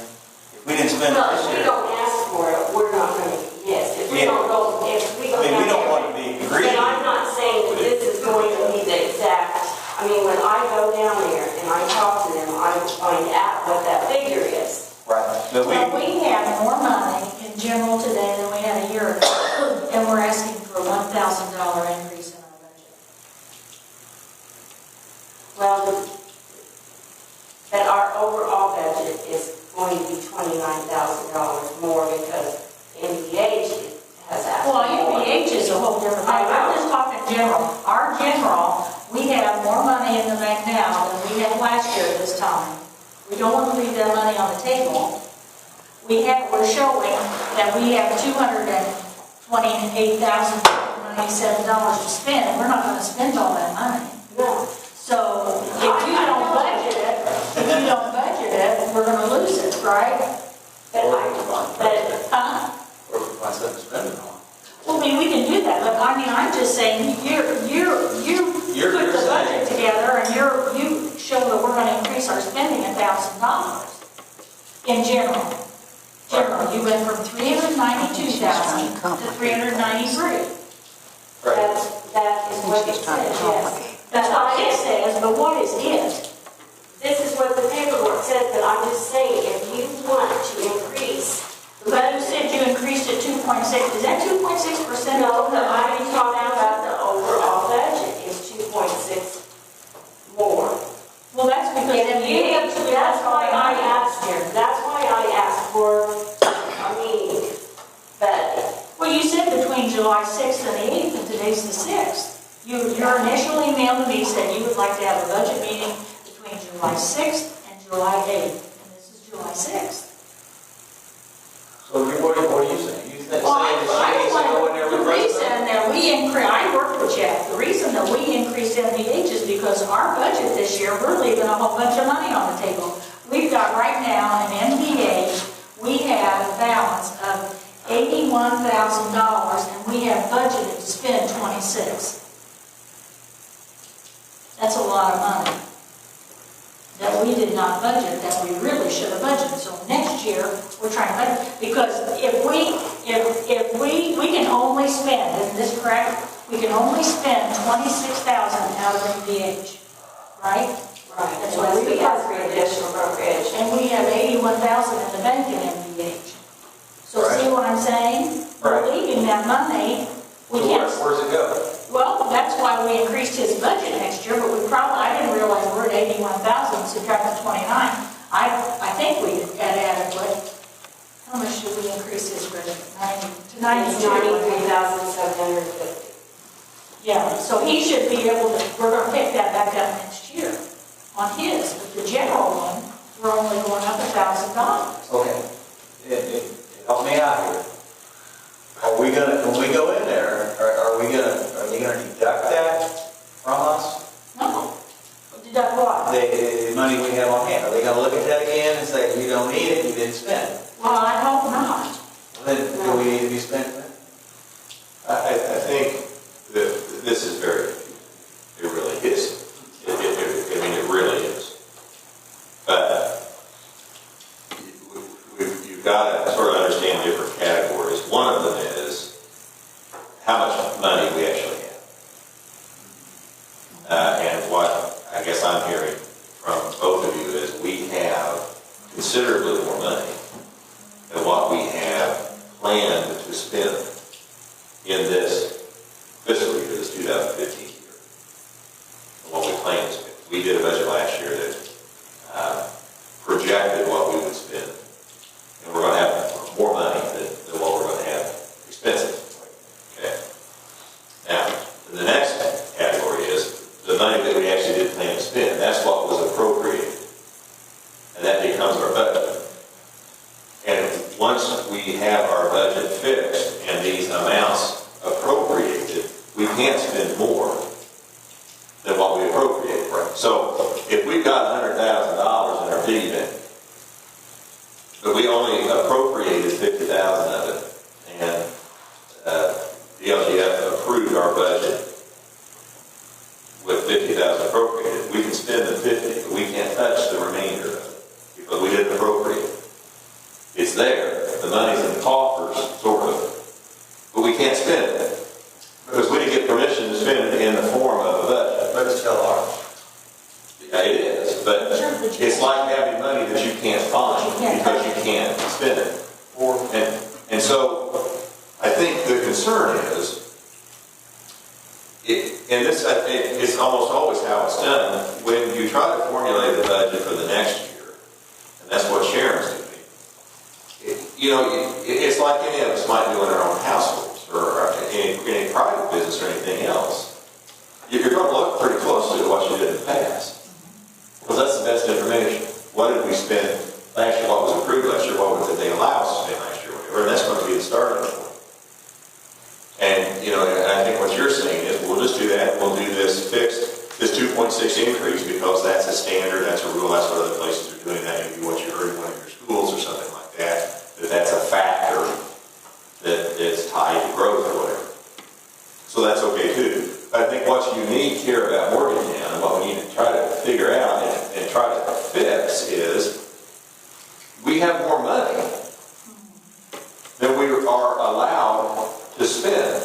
If we didn't spend it Well, this if we year. don't ask for it, we're not going to, yes, if we Yeah. don't go, if we go. I mean, we down don't there- want to be greedy. But I'm not saying that this is going to be the exact, I mean, when I go down there and I talk to them, I will find out what that figure is. Right, but Well, we have more money in general today than we had a year ago, and we're asking for a $1,000 increase in our budget. Well, but our overall budget is going to be $29,000 more because MVH has asked. Well, for more. MPH is a whole different thing. I'm just talking general. Our general, we have more money in the bank now than we had last year at this time. We don't want to leave that money on the table. We're showing that we have $228,097 to spend, and we're not going to spend all that money. No. So if you don't budget it, we're going to lose it, right? But Huh? or if we find something to spend it on. Well, I mean, we can do that, but I mean, I'm just saying, you put the budget together and you show that we're gonna increase our spending $1,000 in general. General, you went from 392,000 to 393. Right. that is what it says, yes. That's what it says, but what is it? This is what the paperwork says, but I'm just saying, if you want to increase. But you said you increased it 2.6, is that 2.6%? No, but I'm talking about the overall budget is 2.6 more. Well, that's because MVH, That's why I asked for a meeting, but well, you said between July 6th and the 8th, and today's the 6th. Your initial email to me said you would like to have a budget meeting between July 6th and July 8th, and this is July 6th. So what are you saying? You saying Well, that she needs to go in there the with us? reason that we increased, I worked with Jeff, the reason that we increased MVH is because our budget this year, we're leaving a whole bunch of money on the table. We've got right now in MVH, we have a balance of $81,000, and we have budgeted to spend 26. That's a lot of money that we did not budget, that we really should have budgeted. So next year, we're trying to budget, because if we can only spend, isn't this correct? We can only spend 26,000 out of MVH, right? right, That's and what we have for additional appropriation. And we have 81,000 in the bank in MVH. So see what I'm saying? We're Right. leaving that money, we So can't. where's it go? Well, that's why we increased his budget next year, but I didn't realize we're at 81,000, subtracting 29. I think we had adequate. How much did we increase his budget? 92. 93,750. Yeah, so he should be able to, we're gonna pick that back up next year on his, but the general one, we're only going up $1,000. Okay. Help me out here. Are we gonna, when we go in there, are they gonna deduct that from us? No. Deduct what? The money we have on hand, are they gonna look at that again and say, you don't need it, you didn't spend it? Well, I hope not. Then do we need to be spending it? I think that this is very confusing. It really is. I mean, it really is. But guess I'm hearing from both of you is we have considerably more money than what we have planned to spend in this fiscal year, this 2015 year, and what we plan to spend. We did a budget last year that projected what we would spend, and we're going to have more money than what we're going to have expenses. Okay. Now, the next category is the money that we actually did plan to spend. That's what was appropriated, and that becomes our budget. And once we have our budget fixed and these amounts appropriated, we can't spend more than what we appropriated. So if we've got $100,000 in our piggy bank, but we only appropriated 50,000 of it, and the LGF approved our budget with 50,000 appropriated, we can spend the 50, but we can't touch the remainder of it because we didn't appropriate it. It's there, the money's in the coffers, sort of, but we can't spend it because we didn't get permission to spend it in the form of a budget. But it's still ours. Yeah, it is, but it's like having money that you can't find because you can't spend it. And so I think the concern is, and this it's almost always how it's done, when you try to formulate the budget for the next year, and that's what Sharon's doing. It's like any of us might do in our own households or in any private business or anything else. You're going to look pretty closely at what you did in the past. Because that's the best information. What did we spend last year? What was approved last year? What did they allow us to spend last year? Whatever. And that's going to be the starting point. And, and I think what you're saying is we'll just do that. We'll do this fixed, this 2.6 increase because that's a standard, that's a rule, that's what other places are doing. That may be what you heard in one of your schools or something like that. That's a factor that is tied to growth or whatever. So that's okay too. I think what's unique here about Morgantown and what we need to try to figure out and try to fix is we have more money than we are allowed to spend.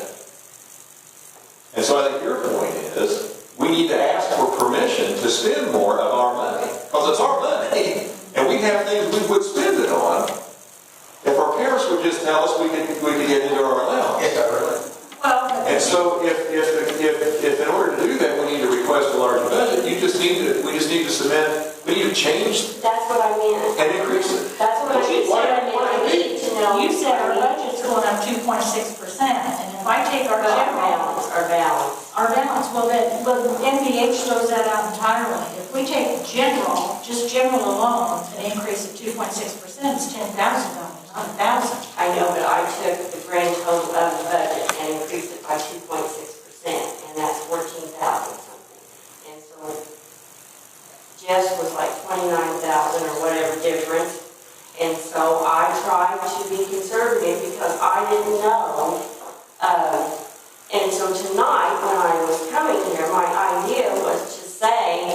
And so I think your point is we need to ask for permission to spend more of our money because it's our money and we have things we would spend it on if our parents would just tell us we could get into our allowance. Yeah, really. And so if in order to do that we need to request a larger budget, we just need to submit, we need to change That's what I meant. and increase it. That's what I meant. I need to know. You said our budget's going up 2.6%, and if I take our general, Our balance. well, NVH throws that out entirely. If we take just general alone, an increase of 2.6%, it's $10,000, not $1,000. I know, but I took the grand total of the budget and increased it by 2.6%, and that's 14,000 something. And so Jess was like 29,000 or whatever difference. And so I tried to be conservative because I didn't know. And so tonight, when I was coming here, my idea was to say,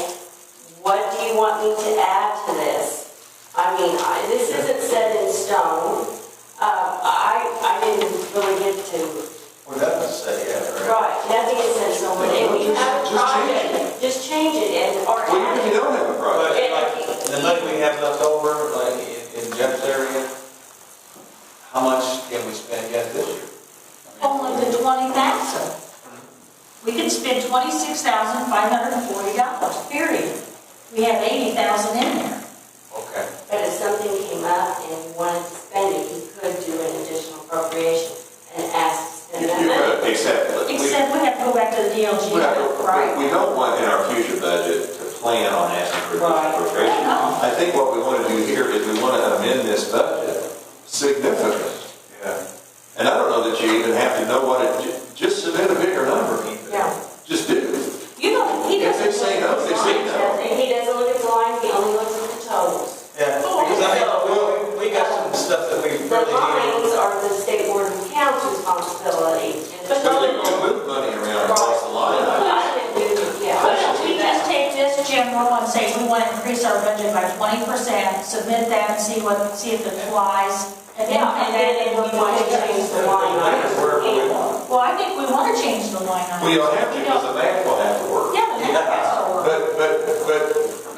what do you want me to add to this? I mean, this isn't set in stone. I didn't really get to. Well, that was said, yeah, right. Right, nothing is set in stone, but if you have a project, just change it or Well, add even if you it. don't have a project, Like, the money we have left over, like in Jeff's area, how much can we spend again this year? Only the 20,000. We can spend $26,540, period. We have 80,000 in there. Okay. But if something came up and you wanted to spend it, you could do an additional appropriation and ask to spend that you money. could, except Except we have to go back to the DLG, right? we don't want in our future budget to plan on asking for Right. appropriation. No. I think what we want to do here is we want to amend this budget significantly. Yeah. And I don't know that you even have to know what just submit a bigger number. Yeah. Just do. You know, he If doesn't. they say no, they say no. And he doesn't look at the line, he only looks at the totals. Yeah, because I mean, we got some stuff that we The really need. lines are the state board of accounts responsibility. And But But you can move money around across the line. I can do, yeah. But if we just take this general and say we want to increase our budget by 20%, submit that and see if it flies. And then, Yeah, and then we're going to change the line items. Well, I think we want to change the line item. Well, you don't have to because the math will have to work. Yeah, the math has to work. But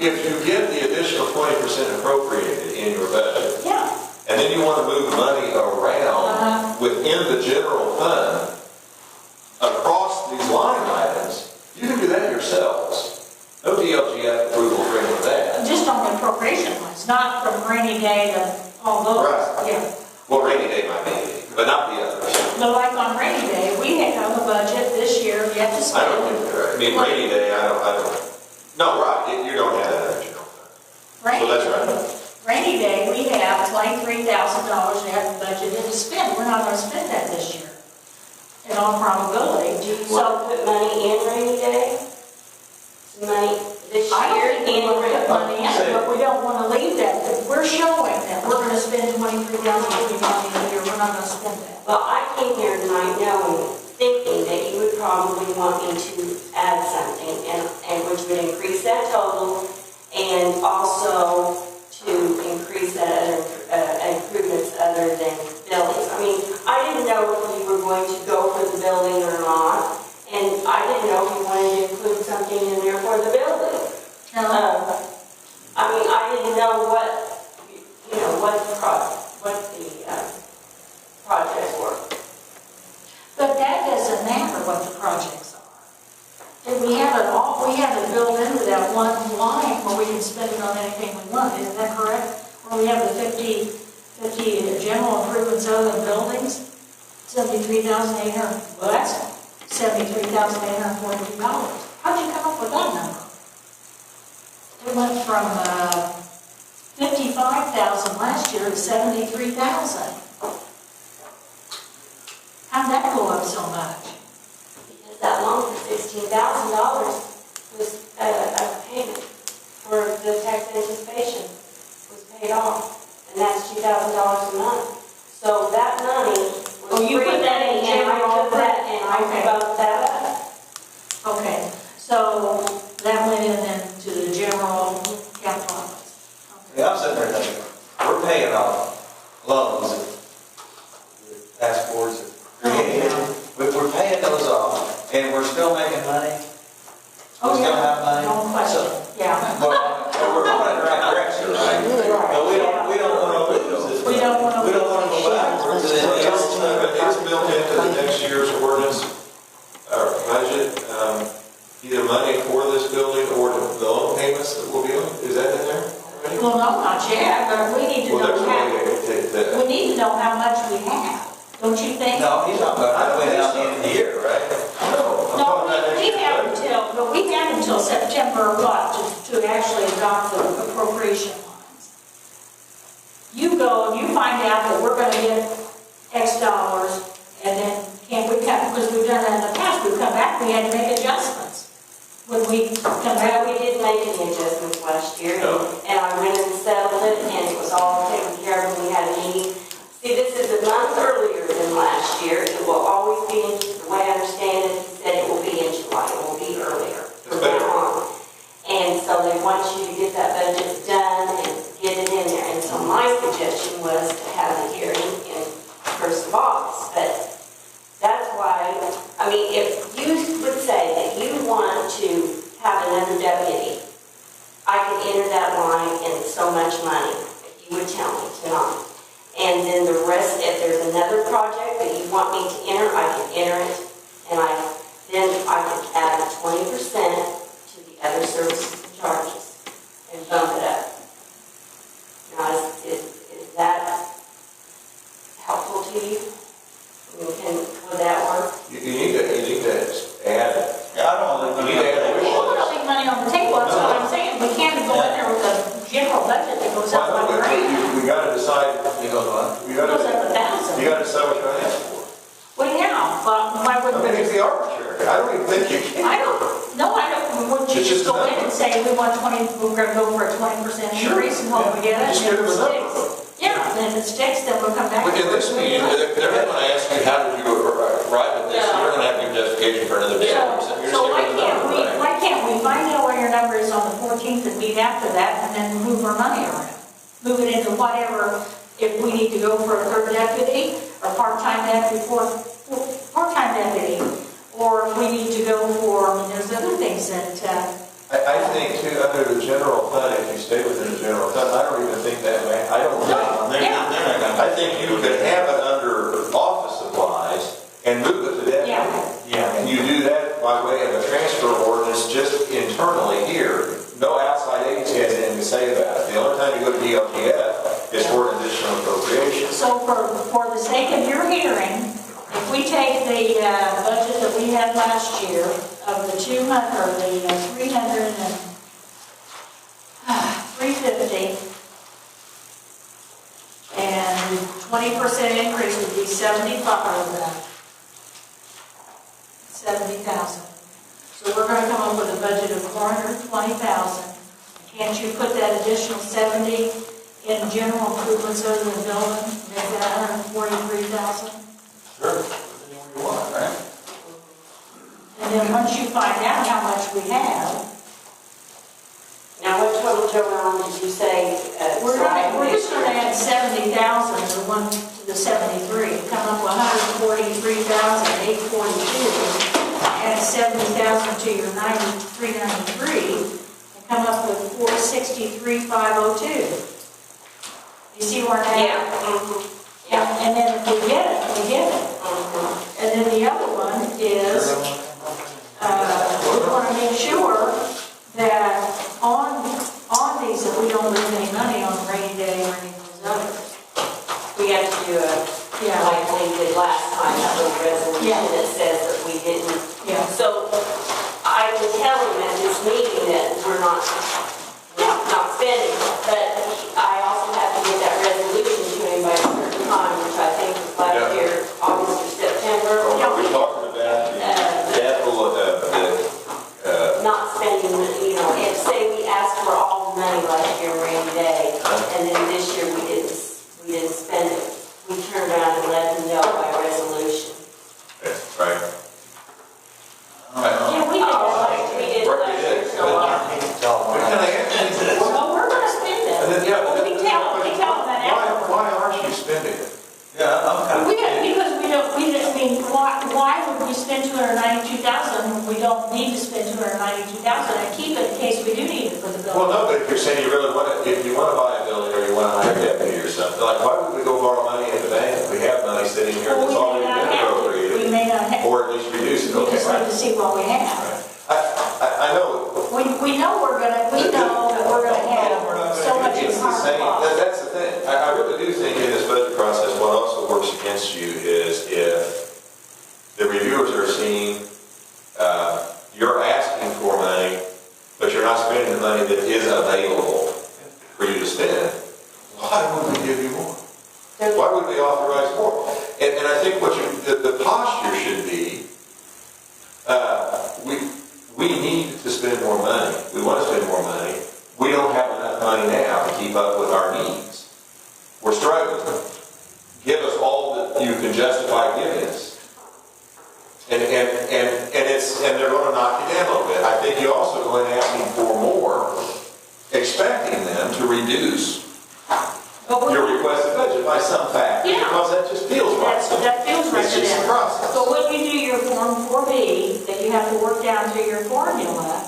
if you get the additional 20% appropriated in your budget, Yeah. and then you want to move the money around within the general fund across these line items, you can do that yourselves. No DLGF approval for any of that. Just on the appropriation lines, not from rainy day to all those. Right. Yeah. Well, rainy day might be, but not the others. But like on rainy day, we have a budget this year, you have to I spend. don't think, I mean, rainy day, I don't. No, right, you don't have that in the general fund. Rainy So that's day- right. Rainy day, we have $23,000 we have budgeted to spend. We're not gonna spend that this year. In all probability. Do you want to put money in rainy day? Money this I don't year think we in want to put money in, Say- but we don't want to leave that. We're showing that we're gonna spend $23,000 a year. We're not gonna spend that. Well, I came here tonight knowing, thinking that you would probably want me to add something, and which would increase that total, and also to increase that improvements other than buildings. I mean, I didn't know if you were going to go for the building or not, and I didn't know if you wanted to include something in there for the building. I mean, I didn't know what the projects were. But that doesn't matter what the projects are. If we have it built into that one line where we can spend it on anything we want, isn't that correct? Or we have the 50 general improvements other than buildings, 73,800, well, that's $73,842. How'd you come up with that number? It went from 55,000 last year to 73,000. How'd that go up so much? Because that loan for $16,000 was a payment for the tax anticipation was paid off, and that's $2,000 a month. So that money was Oh, you free put that in money, and I general took that and I Okay. bumped that up. Okay, so that went in then to the general capital office. Okay. Yeah, I'm sitting there thinking, we're paying off loans that the task boards have created. We're paying those off, and we're still making money. Oh, We're still yeah. have money. No question, yeah. Well, we're going in the right direction, right? But we don't want to lose it. We don't want to. We don't want to go backwards. And then It's built into the next year's ordinance, or budget, either money for this building or the loan payments that will be on, is that in there already? Well, no, not yet, but we need to Well, there's know a how, way to take that. we need to know how much we have, don't you think? No, he's talking about how it went out the end of the year, right? No, I'm No, talking about we next have year. until September what, to actually adopt the appropriation lines. You go and you find out that we're gonna get X dollars, and then can't we come, because we've done that in the past, we come back, we had to make adjustments. When we come back, Well, we did make any adjustments last year, No. and I went and settled it, and it was all taken care of when we had a meeting. See, this is a month earlier than last year. It will always be, the way I understand it, he said it will be in July, it will be earlier from That's better. now on. And so they want you to get that budget done and get it in there. And so my suggestion was to have the hearing in first of August, but that's why, I mean, if you would say that you want to have another deputy, I could enter that line in so much money, if you would tell me tonight. And then the rest, if there's another project that you want me to enter, I can enter it, and then I can add 20% to the other services and charges and bump it up. Now, is that helpful to you? Would that work? You need to add, Yeah, I don't want to you need to add a wish we're list. putting money on the table, that's what I'm saying, we can't go in there with a general budget that goes up Well, by grand. we gotta decide, You know what? you It goes gotta, up 1,000. you gotta decide what you're gonna ask for. Well, yeah, but why I wouldn't mean, we? it's the arbitrary, I don't even think you can. I don't, no, I don't, wouldn't you It's just just go a in number. and say, we want 20, we're gonna go for a 20% Sure. increase and hope we get it, Just and give if it them a number. sticks. Yeah, and if it sticks, then we'll come back. But in this meeting, they're not gonna ask you, how did you arrive at this? You're gonna have your justification for another day. So why can't we find out what your number is on the 14th and meet after that, and then move our money around? Move it into whatever, if we need to go for a third deputy, or part-time deputy, part-time deputy, or if we need to go for, I mean, there's other things that, I think too, under the general fund, if you stay within the general fund, I don't even think that way. I don't think. I think you could have it under office supplies and move it to deputy. Yeah. And you do that by way of a transfer ordinance just internally here. No outside agency has anything to say about it. The only time you go to DLGF is for an additional appropriation. So for the sake of your hearing, if we take the budget that we had last year of the 200, or the 300 and 350, and 20% increase would be 70,000. So we're going to come up with a budget of 420,000. Can't you put that additional 70 in general improvements other than building, make that 143,000? Sure. Anywhere you want, right? And then once you find out how much we have, Now, what total, Joanne, did you say? we're just going to add 70,000 to the 73, come up with 143,842, add 70,000 to your 393, and come up with 463,502. You see where I'm at? Yeah. And then if we get it, we get it. And then the other one is, we want to make sure that on these, that we don't lose any money on a rainy day or any of those others. We have to do like we did last time, that little resolution that says that we didn't. Yeah. So I can tell him at this meeting that we're not spending, but I also have to get that resolution to him by a certain time, which I think was last year, August or September. Are we talking about the capital Not spending, if say we asked for all the money last year, rainy day, and then this year we didn't spend it, we turned around and let them know by resolution. right? Yeah, we did that last year. We did last year, so So we're going to spend it. Well, we tell them that afterwards. Why aren't you spending it? Yeah, I'm kind of. Because I mean, why would we spend 292,000 when we don't need to spend 292,000 and keep it in case we do need it for the Well, building? no, but if you're saying you really want to, if you want to buy a building or you want to hire a deputy or something, like, why would we go borrow money at the bank if we have money sitting here Well, that's already been we appropriated? may not have, Or at least reduce it, we okay, just need right? to see what we have. I know. We know that we're gonna have so much in It's the our same, cost. that's the thing. I really do think in this budget process, what also works against you is if the reviewers are seeing, you're asking for money, but you're not spending the money that is available for you to spend, why would we give you more? Why would we authorize more? And I think the posture should be, we need to spend more money. We want to spend more money. We don't have enough money now to keep up with our needs. We're struggling. Give us all that you can justify giving us. And they're going to knock you down a little bit. I think you also go in asking for more, expecting them to reduce your requested budget by some factor. Yeah. Because that just feels right. That feels right It's to just them. a process. So when you do your Form 4B, that you have to work down to your formula,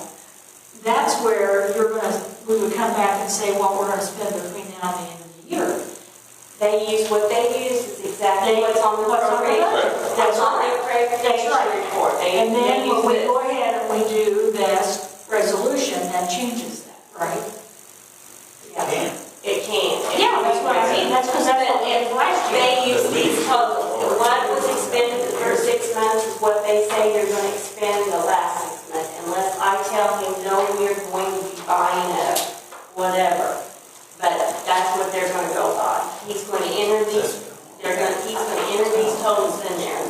that's where we would come back and say what we're going to spend between now and the end of the year. What they use is exactly what's on the What's on the appropriation. budget. That's on the appropriation That's right. report. And then they when use we it. go ahead and we do this resolution, that changes that, right? Yeah. It can. Yeah, that's what I mean. That's because that's what we had last year. They use these totals. What was expended the first 6 months is what they say you're going to expend the last 6 months, unless I tell him, no, we're going to be buying a whatever. But that's what they're going to go by. He's going to enter these, he's going to enter these totals in there.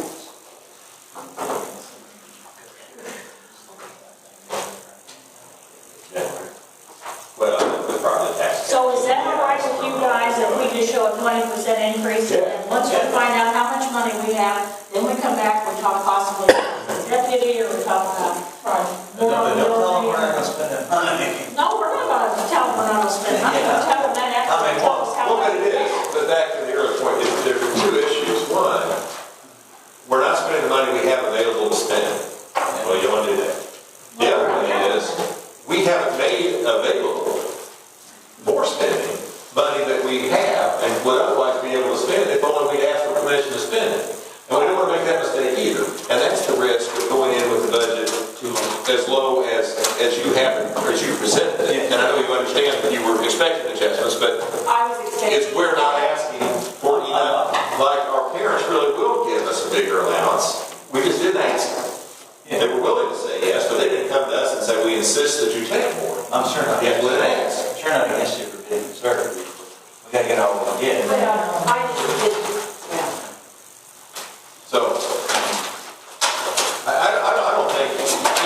Well, the property tax. So is that all right with you guys if we just show a 20% increase? Yeah. And once we find out how much money we have, then we come back, we talk possibly deputy, or we talk about project. Don't tell them we're not gonna spend that money. No, we're not going to tell them we're not going to spend money. We'll tell them that after they tell us how Well, but much. it is, but back to the earlier point, there are two issues. One, we're not spending the money we have available to spend. Well, you want to do that. The other thing is, we understand that you were expecting adjustments, but I was expecting. we're not asking for, like, our parents really will give us a bigger allowance. We just didn't ask them. They were willing to say yes, but they didn't come to us and say, we insist that you take more. I'm sure not. Yeah, well, they asked. Sure not against you for being conservative. We gotta get all we can get. But I just did, yeah. So, I don't think,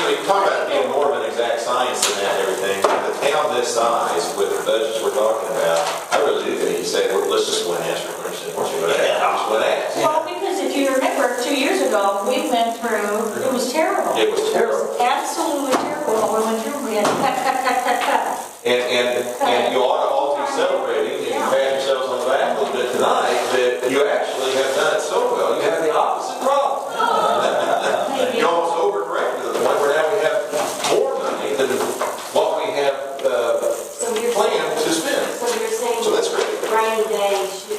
you talk about it being more of an exact science than that and everything. The town this size, with the budgets we're talking about, I really do think you say, well, let's just go and ask for permission. Once you go to ask, just go and ask. Well, because if you remember, 2 years ago, we went through, it was terrible. It was terrible. Absolutely terrible. What we went through, we had to cut. And you ought to all be celebrating, and you pat yourselves on the back a little bit tonight, that you actually have done it so well, you have the opposite problem. You almost overcorrected to the point where now we have more money than what we have planned to spend. So you're saying. So that's great. Rainy day, you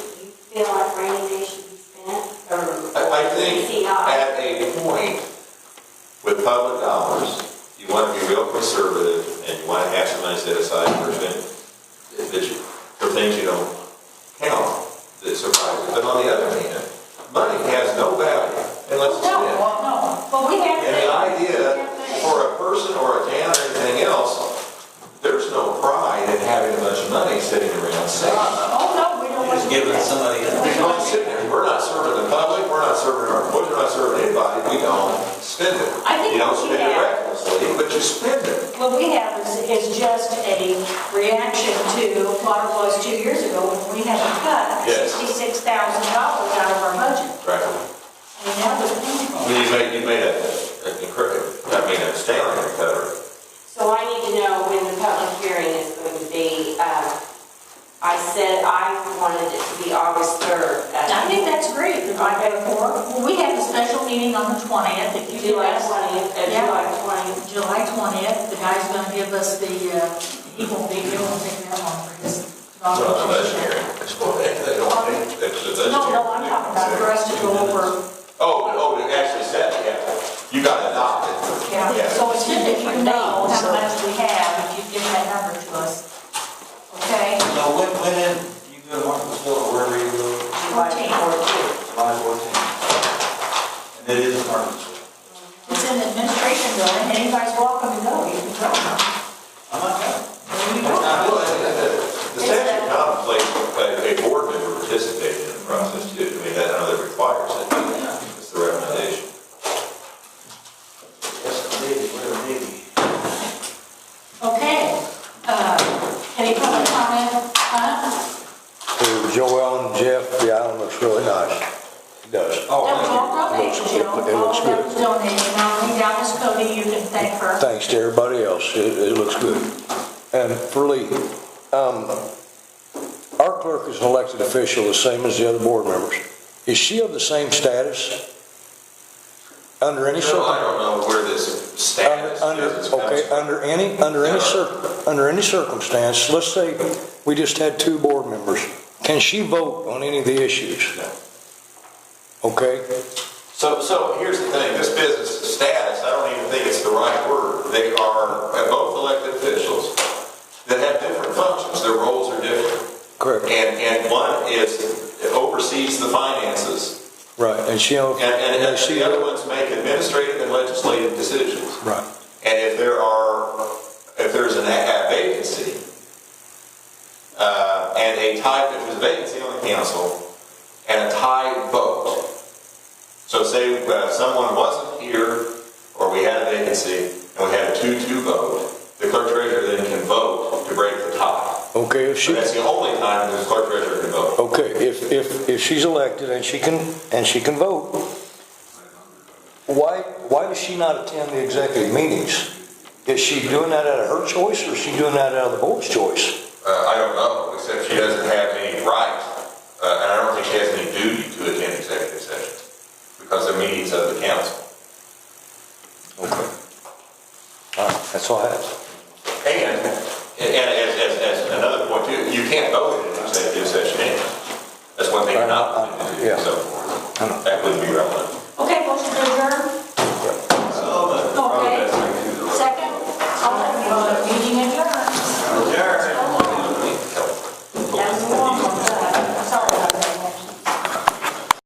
feel like rainy day should be spent? I think at a point with public dollars, you want to be real conservative and you want to have some money set aside for things you don't count that surprise you. But on the other hand, money has no value unless it's spent. No, but we have. And the idea for a person or a town or anything else, there's no pride in having a bunch of money sitting around safe. Oh, no, we don't want Just to. give it to somebody else. We don't sit there. We're not serving the public. We're not serving our employees. We're not serving anybody. We don't spend it. I think You don't what we spend it have- recklessly, but you spend it. What we have is just a reaction to what it was 2 years ago when we had to cut Yes. $66,000 out of our budget. Right. And that was painful. You made a astounding recovery. So I need to know when the public hearing is going to be. I said I wanted it to be August 3rd. I think that's great. If I have more, well, we have a special meeting on the 20th. If you do July that, 20th, Yeah. July 20th. July 20th, the guy's going to give us the, he won't be, he won't take that long for his. Well, the budget hearing. They don't think that's the budget No, hearing. I'm talking about for us to go over. Oh, to actually set it, yeah. You got to adopt it. Yeah, so it's good if you know how much we have, if you give that number to us. Okay? So when did you go to Martinsville or wherever you go? July 14th. July 14th. And it is in Martinsville. It's in the administration building, anybody's welcome to go, you can go. I'm not going. There you go. Well, the statute contemplates a board member participating in the process too. I mean, I know that requires it. It's the recommendation. Yes, maybe, whatever, maybe. Okay, any public comment? For Joel and Jeff, the island looks really nice. It does. That was all donated, Joe. It looks All good. that was donated, now leave down Miss Cody, you can thank her. Thanks to everybody else. It looks good. And for Lee, our clerk is an elected official, the same as the other board members. Is she of the same status? Under any No, I circumstance? don't know where this status is. Okay, under any circumstance, let's say we just had 2 board members. Can she vote on any of the issues? No. Okay? So here's the thing, this business status, I don't even think it's the right word. They are both elected officials that have different functions. Their roles are different. Correct. And one oversees the finances, Right, and she, and the other ones make administrative and legislative decisions. right. And if there's a vacancy, and if there's a vacancy on the council, and a tie vote. So say someone wasn't here, or we had a vacancy, and we had a 2-2 vote, the clerk treasurer then can vote to break the tie. Okay, if she, So that's the only time the clerk treasurer can vote. okay, if she's elected and she can vote, why does she not attend the executive meetings? Is she doing that out of her choice, or is she doing that out of the board's choice? I don't know, except she doesn't have any right, and I don't think she has any duty to attend executive sessions, because they're meetings of the council. Okay. All right, that's all I have. And as another point too, you can't vote in an executive session anyway. That's one thing you're not going to do. Yeah. So that wouldn't be relevant.